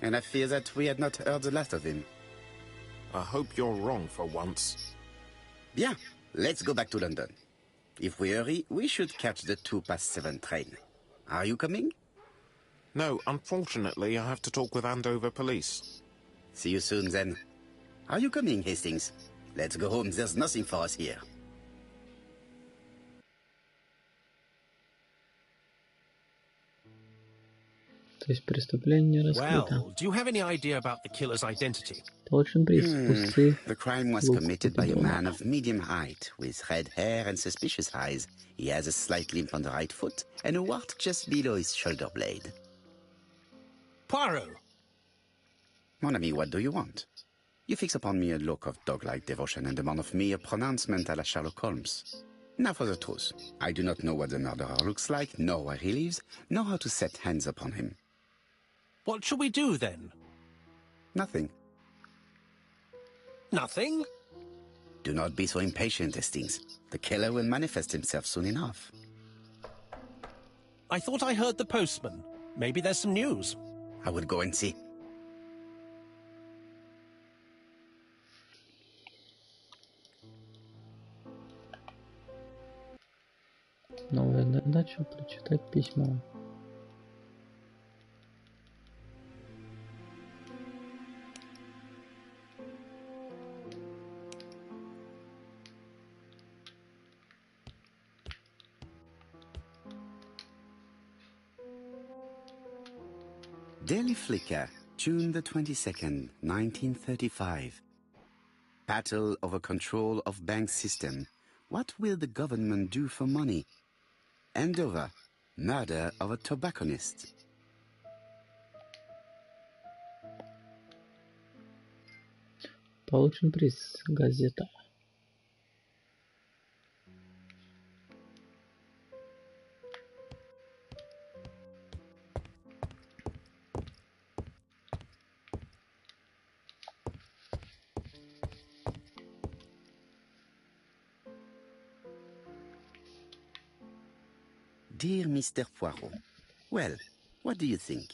I fear that we had not heard the last of him. I hope you're wrong for once. Bien, let's go back to London. If we hurry, we should catch the 7:02 train. Are you coming? No, unfortunately, I have to talk with Andover police. See you soon, then. Are you coming, Hastings? Let's go home. There's nothing for us here. То есть преступление раскрыто. Well, do you have any idea about the killer's identity? Получен приз. Пустые. The crime was committed by a man of medium height, with red hair and suspicious eyes. He has a slight limp on the right foot and a wart just below his shoulder blade. Poirot! Mon ami, what do you want? You fix upon me a look of dog-like devotion and demand of me a pronouncement à la Sherlock Holmes. Now for the truth. I do not know what the murderer looks like, nor where he lives, nor how to set hands upon him. What shall we do, then? Nothing. Nothing? Do not be so impatient, Hastings. The killer will manifest himself soon enough. I thought I heard the postman. Maybe there's some news. I will go and see. Новая задача — прочитать письмо. Daily Flicker, June the 22nd, 1935. Battle over control of bank system. What will the government do for money? Andover, murder of a tobacconist. Получен приз. Газета. Dear Mr. Poirot, well, what do you think?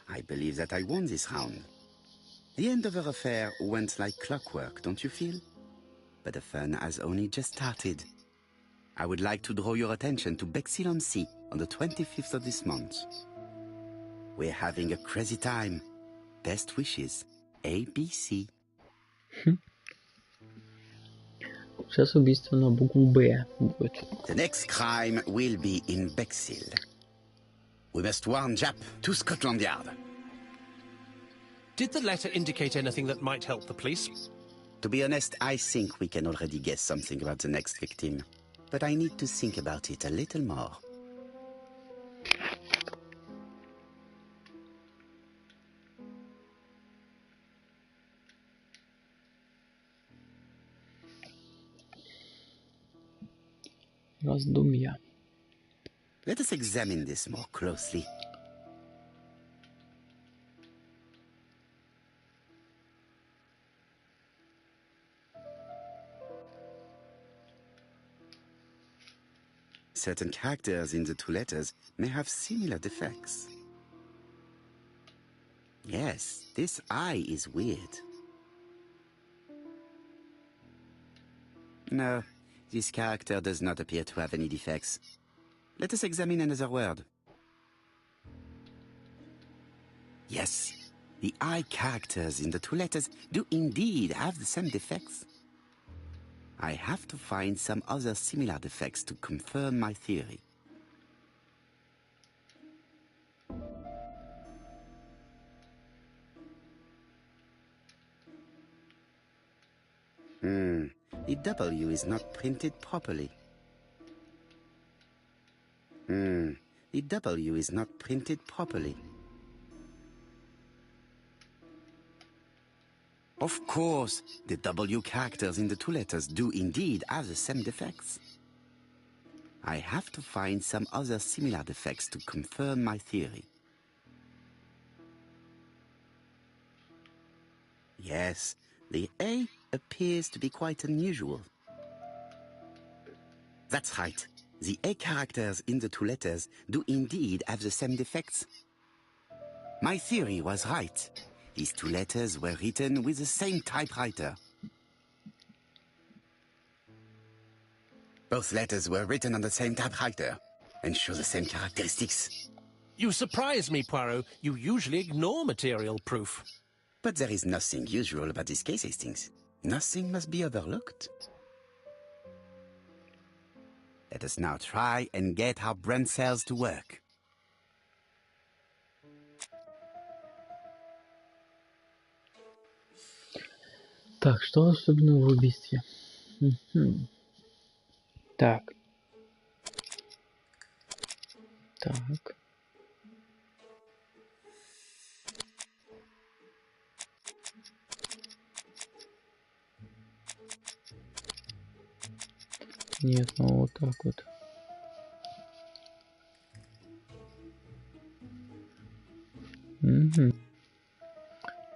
I believe that I won this round. The Andover affair went like clockwork, don't you feel? But the fun has only just started. I would like to draw your attention to Bexhill-on-Sea on the 25th of this month. We're having a crazy time. Best wishes, ABC. Сейчас убийство на букву Б будет. The next crime will be in Bexhill. We must warn Jap to Scotland Yard. Did the letter indicate anything that might help the police? To be honest, I think we can already guess something about the next victim. But I need to think about it a little more. Раздумья. Let us examine this more closely. Certain characters in the two letters may have similar defects. Yes, this I is weird. No, this character does not appear to have any defects. Let us examine another word. Yes, the I characters in the two letters do indeed have the same defects. I have to find some other similar defects to confirm my theory. The W is not printed properly. The W is not printed properly. Of course, the W characters in the two letters do indeed have the same defects. I have to find some other similar defects to confirm my theory. Yes, the A appears to be quite unusual. That's right. The A characters in the two letters do indeed have the same defects. My theory was right. These two letters were written with the same typewriter. Both letters were written on the same typewriter and show the same characteristics. You surprise me, Poirot. You usually ignore material proof. But there is nothing usual about this case, Hastings. Nothing must be overlooked. Let us now try and get our brain cells to work. Так, что особенного в убийстве? Так. Так. Нет, ну вот так вот. Угу.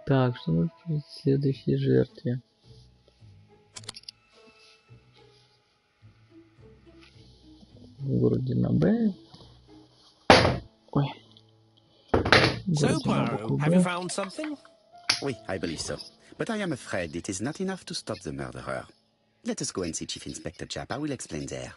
Так, что будет в следующей жертве? городе на Б. Ой. So, Poirot, have you found something? Oui, I believe so. But I am afraid it is not enough to stop the murderer. Let us go and see Chief Inspector Japp. I will explain there.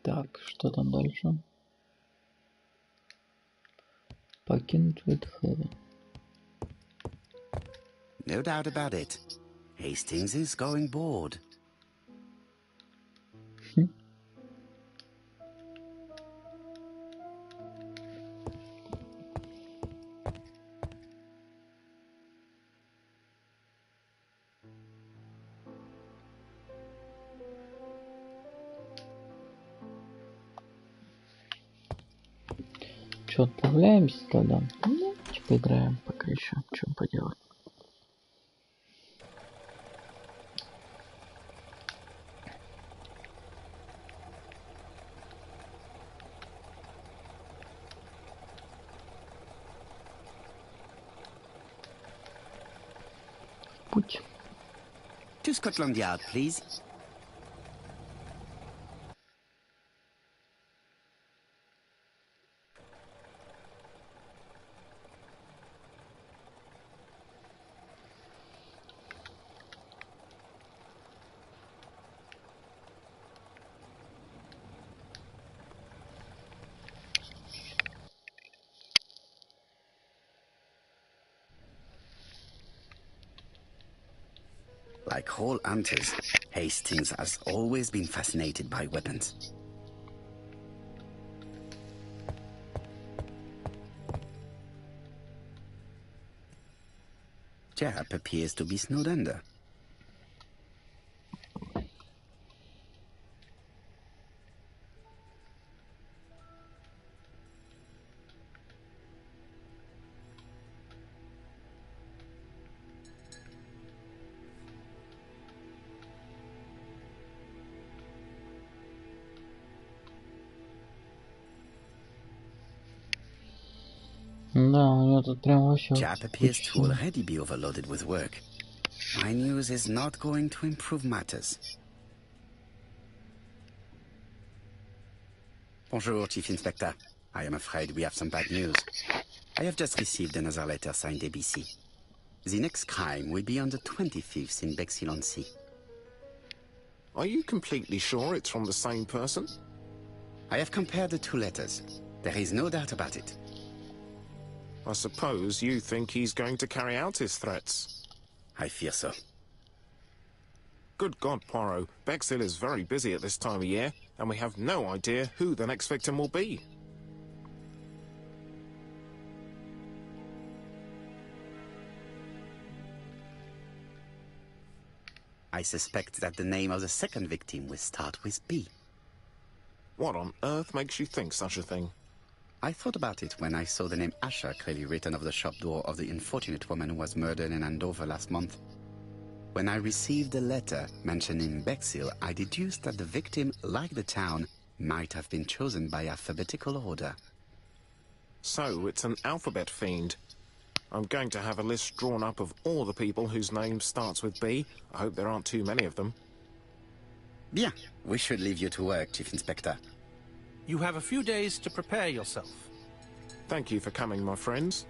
Так, что там дальше? Покинуть Уитхэва. No doubt about it. Hastings is going bored. Че, отправляемся тогда? Ну, типа играем пока еще. Чем поделать? Путь. To Scotland Yard, please. Like all hunters, Hastings has always been fascinated by weapons. Japp appears to be snowed under. Да, у него тут прям вообще... Japp appears to already be overloaded with work. My news is not going to improve matters. Bonjour, Chief Inspector. I am afraid we have some bad news. I have just received another letter signed ABC. The next crime will be on the 25th in Bexhill-on-Sea. Are you completely sure it's from the same person? I have compared the two letters. There is no doubt about it. I suppose you think he's going to carry out his threats. I fear so. Good God, Poirot. Bexhill is very busy at this time of year, and we have no idea who the next victim will be. I suspect that the name of the second victim will start with B. What on earth makes you think such a thing? I thought about it when I saw the name Asher clearly written over the shop door of the unfortunate woman who was murdered in Andover last month. When I received a letter mentioning Bexhill, I deduced that the victim, like the town, might have been chosen by alphabetical order. So, it's an alphabet fiend. I'm going to have a list drawn up of all the people whose name starts with B. I hope there aren't too many of them. Bien, we should leave you to work, Chief Inspector. You have a few days to prepare yourself. Thank you for coming, my friends.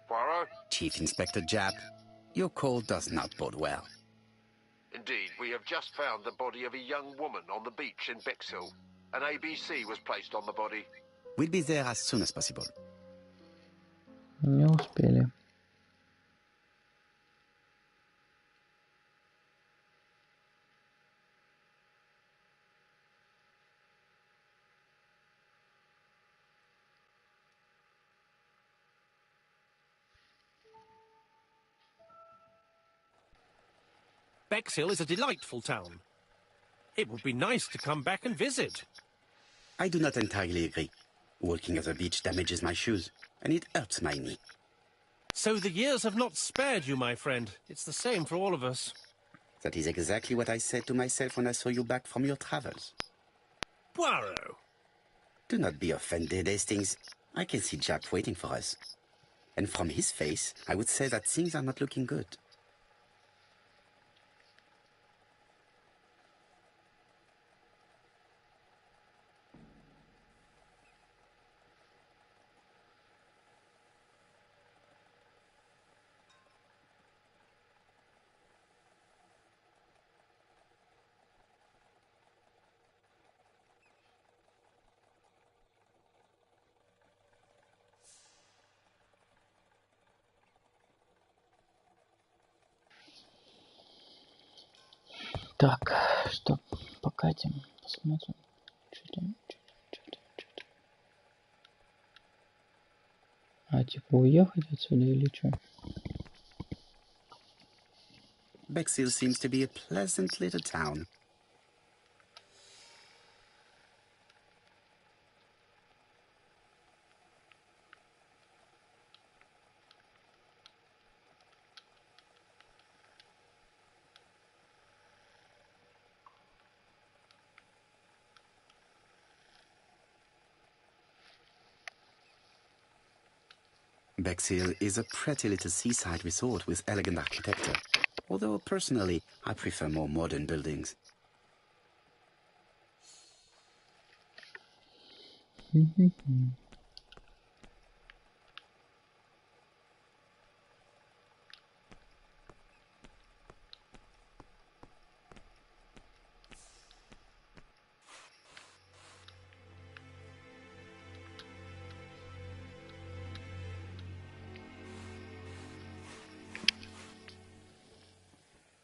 Poirot? Chief Inspector Japp, your call does not bode well. Indeed, we have just found the body of a young woman on the beach in Bexhill. An ABC was placed on the body. We'll be there as soon as possible. Не успели. Bexhill is a delightful town. It would be nice to come back and visit. I do not entirely agree. Walking on the beach damages my shoes, and it hurts my knee. So the years have not spared you, my friend. It's the same for all of us. That is exactly what I said to myself when I saw you back from your travels. Poirot! Do not be offended, Hastings. I can see Jack waiting for us. And from his face, I would say that things are not looking good. Так, что, покатим, посмотрим, что там. А, типа уехать отсюда или что? Bexhill seems to be a pleasant little town. Bexhill is a pretty little seaside resort with elegant architecture, although personally I prefer more modern buildings.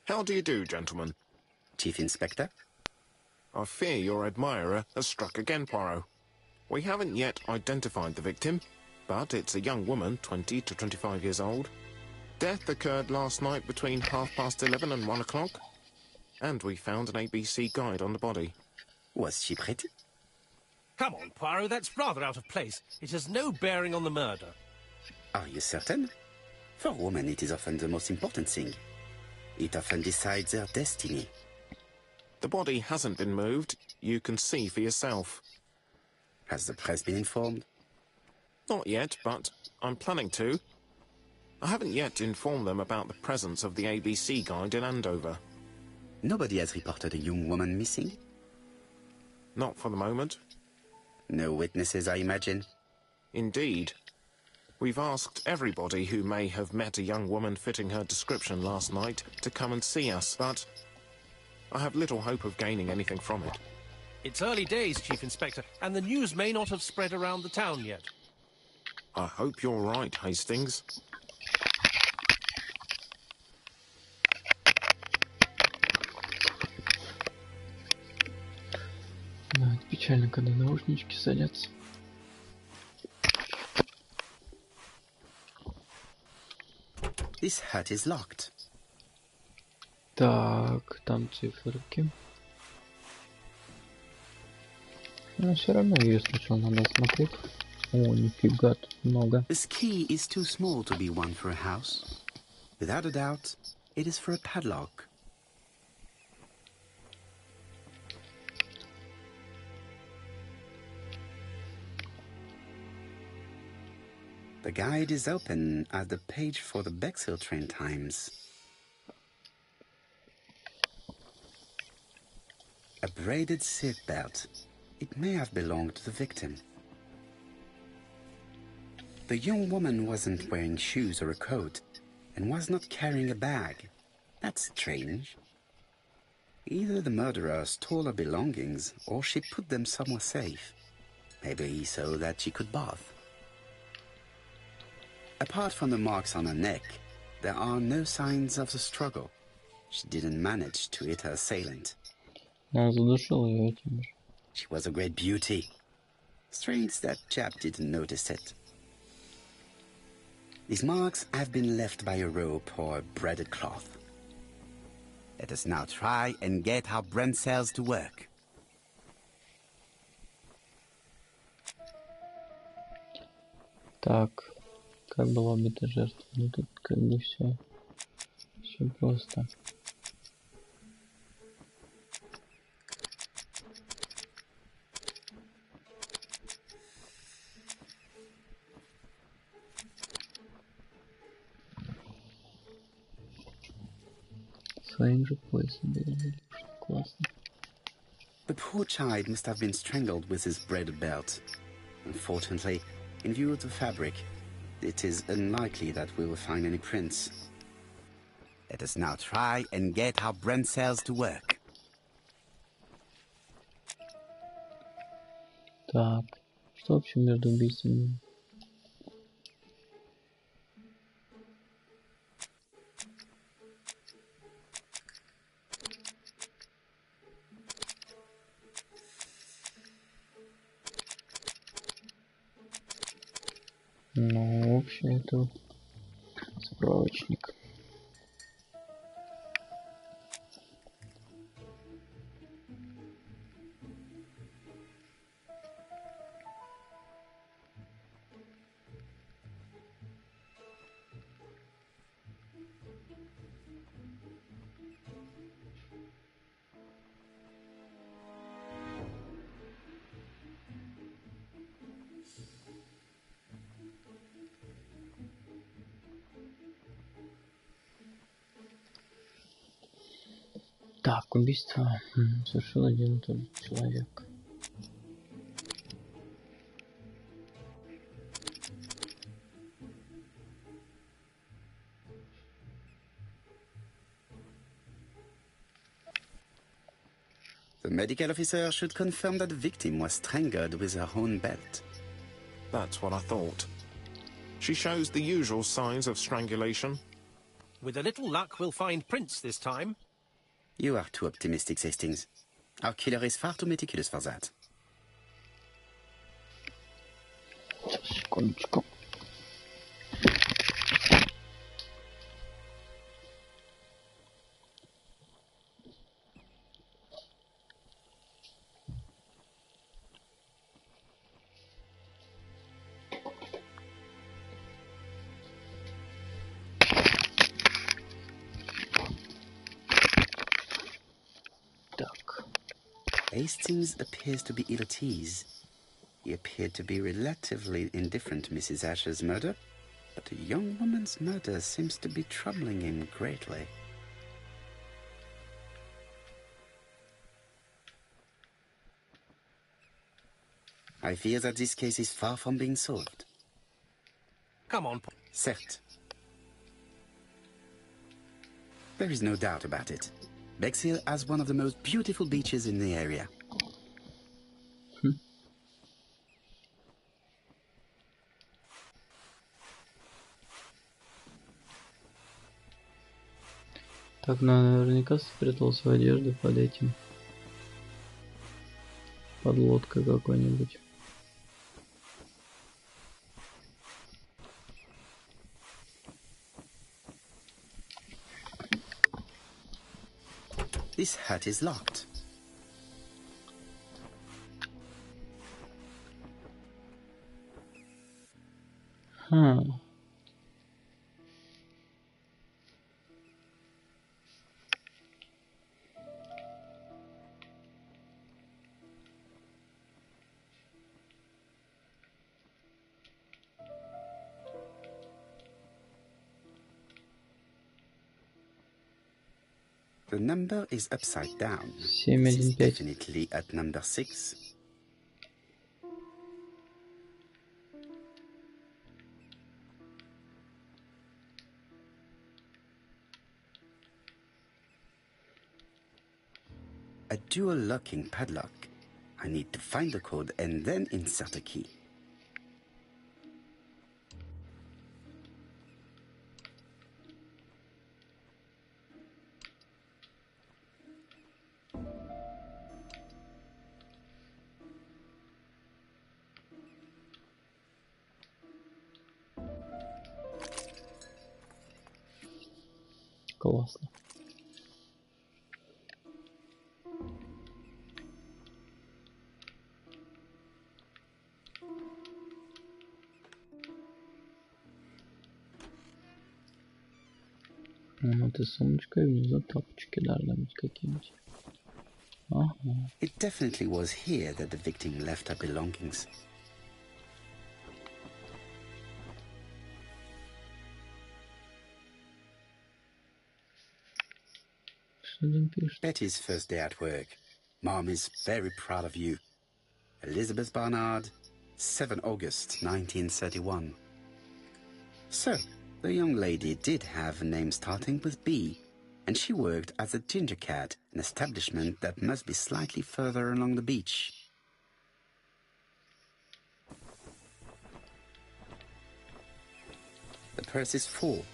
How do you do, gentlemen? Chief Inspector? I fear your admirer has struck again, Poirot. We haven't yet identified the victim, but it's a young woman, 20 to 25 years old. Death occurred last night between 11:30 and 1 o'clock, and we found an ABC guide on the body. Was she pretty? Come on, Poirot, that's rather out of place. It has no bearing on the murder. Are you certain? For women, it is often the most important thing. It often decides their destiny. The body hasn't been moved. You can see for yourself. Has the press been informed? Not yet, but I'm planning to. I haven't yet informed them about the presence of the ABC guide in Andover. Nobody has reported a young woman missing? Not for the moment. No witnesses, I imagine? Indeed. We've asked everybody who may have met a young woman fitting her description last night to come and see us, but I have little hope of gaining anything from it. It's early days, Chief Inspector, and the news may not have spread around the town yet. I hope you're right, Hastings. Да, это печально, когда наушнички садятся. This hut is locked. Так, там циферки. Но все равно ее сначала надо смотреть. О, нифига, тут много. This key is too small to be one for a house. Without a doubt, it is for a padlock. The guide is open at the page for the Bexhill train times. A braided seat belt. It may have belonged to the victim. The young woman wasn't wearing shoes or a coat, and was not carrying a bag. That's strange. Either the murderer stole her belongings, or she put them somewhere safe. Maybe so that she could bath. Apart from the marks on her neck, there are no signs of the struggle. She didn't manage to hit her assailant. Она задушила ее этим же. She was a great beauty. Strange that chap didn't notice it. These marks have been left by a rope or a braided cloth. Let us now try and get our brain cells to work. Так, как была бы эта жертва? Ну тут как бы все просто. Своим же поясом берегли, что классно. The poor child must have been strangled with his braided belt. Unfortunately, in view of the fabric, it is unlikely that we will find any prints. Let us now try and get our brain cells to work. Так, что вообще между убийствами? Ну, вообще это справочник. Так, убийство совершил один и тот же человек. The medical officer should confirm that the victim was strangled with her own belt. That's what I thought. She shows the usual signs of strangulation. With a little luck, we'll find prints this time. You are too optimistic, Hastings. Our killer is far too meticulous for that. Секундочку. Hastings appears to be ill at ease. He appeared to be relatively indifferent to Mrs. Asher's murder, but a young woman's murder seems to be troubling him greatly. I fear that this case is far from being solved. Come on. Certes. There is no doubt about it. Bexhill has one of the most beautiful beaches in the area. Так, наверняка спрятал свою одежду под этим. Под лодкой какой-нибудь. This hut is locked. The number is upside down. This is 715. definitely at number 6. A dual locking padlock. I need to find the code and then insert a key. Классно. Вот и сумочка, и внизу тапочки должны быть какие-нибудь. Ага. It definitely was here that the victim left her belongings. Что там пишет? Betty's first day at work. Mom is very proud of you. Elizabeth Barnard, 7 August 1931. So, the young lady did have a name starting with B, and she worked as a ginger cat, an establishment that must be slightly further along the beach. The purse is full.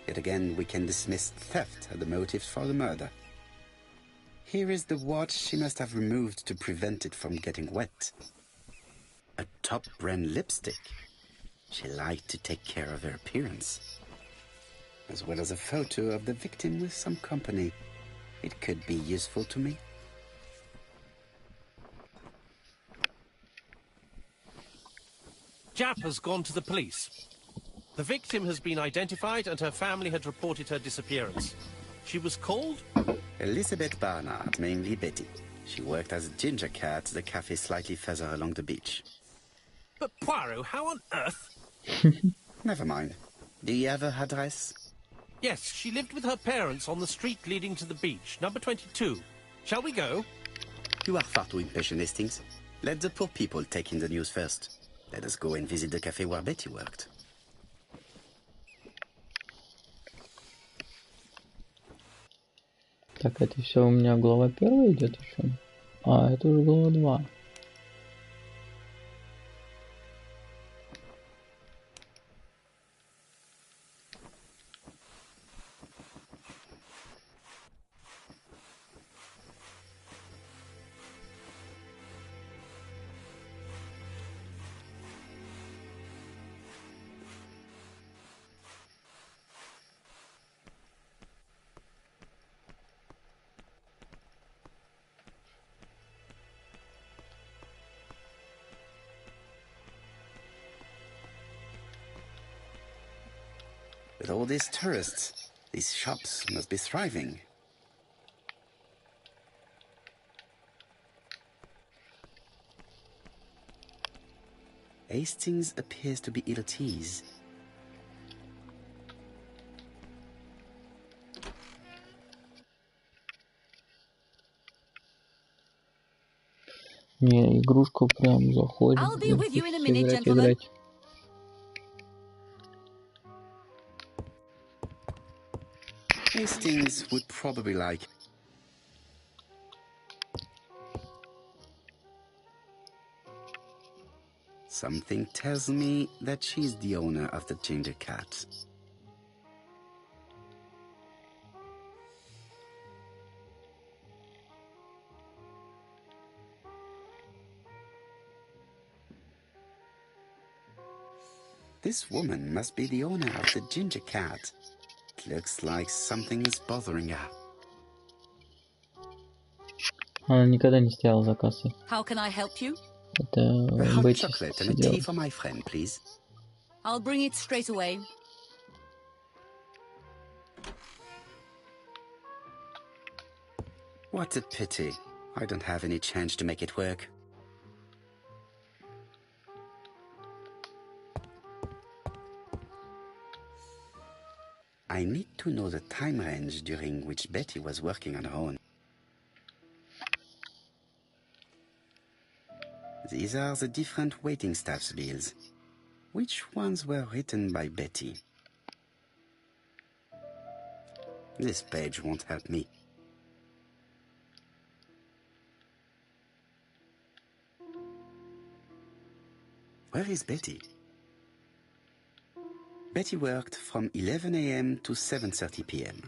Yet again, we can dismiss theft as the motive for the murder. Here is the watch she must have removed to prevent it from getting wet. A top brand lipstick. She liked to take care of her appearance. As well as a photo of the victim with some company. It could be useful to me. Jap has gone to the police. The victim has been identified and her family had reported her disappearance. She was called? Elizabeth Barnard, mainly Betty. She worked as a ginger cat at the cafe slightly further along the beach. But Poirot, how on earth? Never mind. Do you have her address? Yes, she lived with her parents on the street leading to the beach, number 22. Shall we go? You are far too impatient, Hastings. Let the poor people take in the news first. Let us go and visit the cafe where Betty worked. Так, это все у меня глава 1 идет еще. А, это уже глава 2. With all these tourists, these shops must be thriving. Hastings appears to be ill at ease. Не, игрушка прям заходит. I'll be with you in a minute, gentlemen. Играть. Hastings would probably like. Something tells me that she's the owner of the ginger cat. This woman must be the owner of the ginger cat. It looks like something is bothering her. Она никогда не стояла за кассой. How can I help you? Это A hot Бетти chocolate and a сидела. tea for my friend, please. I'll bring it straight away. What a pity. I don't have any change to make it work. I need to know the time range during which Betty was working on her own. These are the different waiting staff's bills. Which ones were written by Betty? This page won't help me. Where is Betty? Betty worked from 11 a.m. to 7:30 p.m.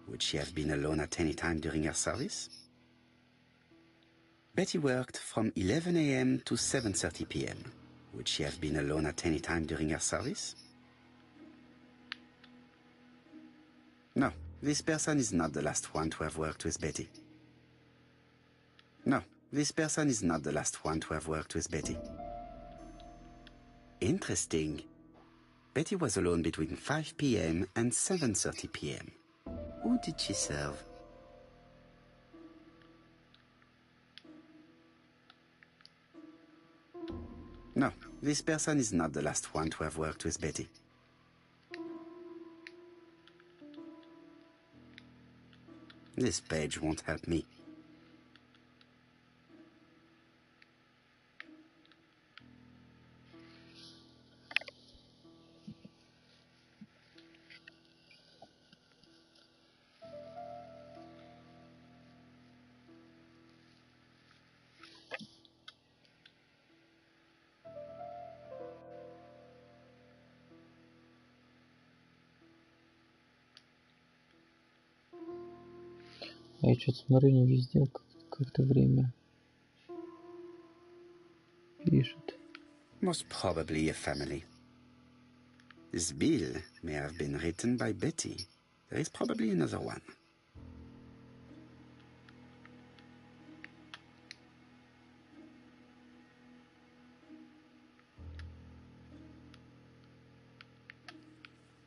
Would she have been alone at any time during her service? Betty worked from 11 a.m. to 7:30 p.m. Would she have been alone at any time during her service? No, this person is not the last one to have worked with Betty. No, this person is not the last one to have worked with Betty. Interesting. Betty was alone between 5 p.m. and 7:30 p.m. Who did she serve? No, this person is not the last one to have worked with Betty. This page won't help me. Я что-то смотрю, не везде как-то время пишет. Most probably a family. This bill may have been written by Betty. There is probably another one.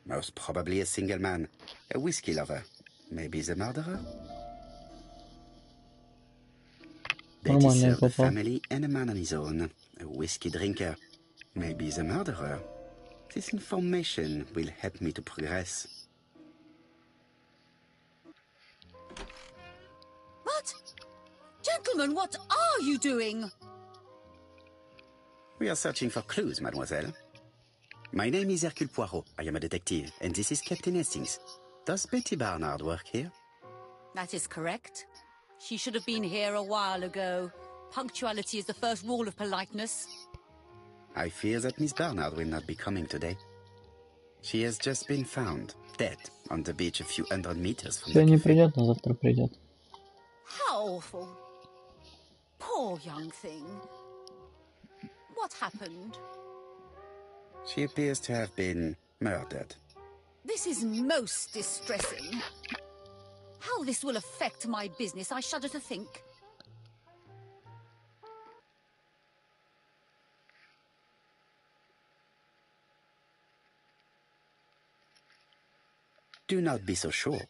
Most probably a single man, a whiskey lover. Maybe the murderer? Betty served a family and a man on his own, a whiskey drinker. Maybe the murderer. This information will help me to progress. What? Gentlemen, what are you doing? We are searching for clues, mademoiselle. My name is Hercule Poirot. I am a detective, and this is Captain Hastings. Does Betty Barnard work here? That is correct. She should have been here a while ago. Punctuality is the first rule of politeness. I fear that Miss Barnard will not be coming today. She has just been found, dead, on the beach a few hundred meters from the Сегодня не cafe. придет, но завтра придет. How awful. Poor young thing. What happened? She appears to have been murdered. This is most distressing. How this will affect my business, I shudder to think. Do not be so sure.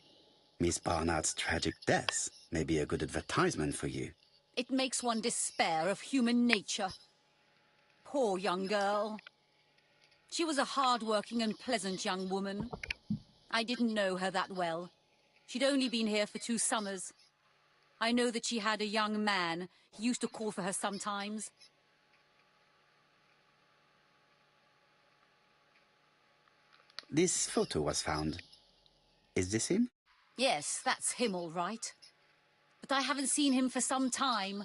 Miss Barnard's tragic death may be a good advertisement for you. It makes one despair of human nature. Poor young girl. She was a hard-working and pleasant young woman. I didn't know her that well. She'd only been here for 2 summers. I know that she had a young man. He used to call for her sometimes. This photo was found. Is this him? Yes, that's him all right. But I haven't seen him for some time.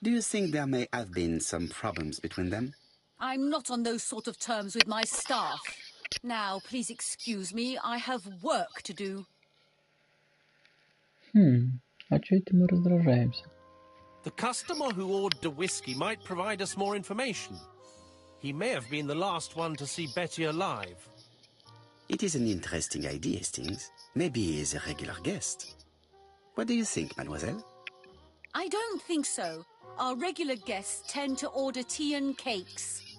Do you think there may have been some problems between them? I'm not on those sort of terms with my staff. Now, please excuse me, I have work to do. А чё это мы раздражаемся? The customer who ordered the whiskey might provide us more information. He may have been the last one to see Betty alive. It is an interesting idea, Hastings. Maybe he is a regular guest. What do you think, mademoiselle? I don't think so. Our regular guests tend to order tea and cakes.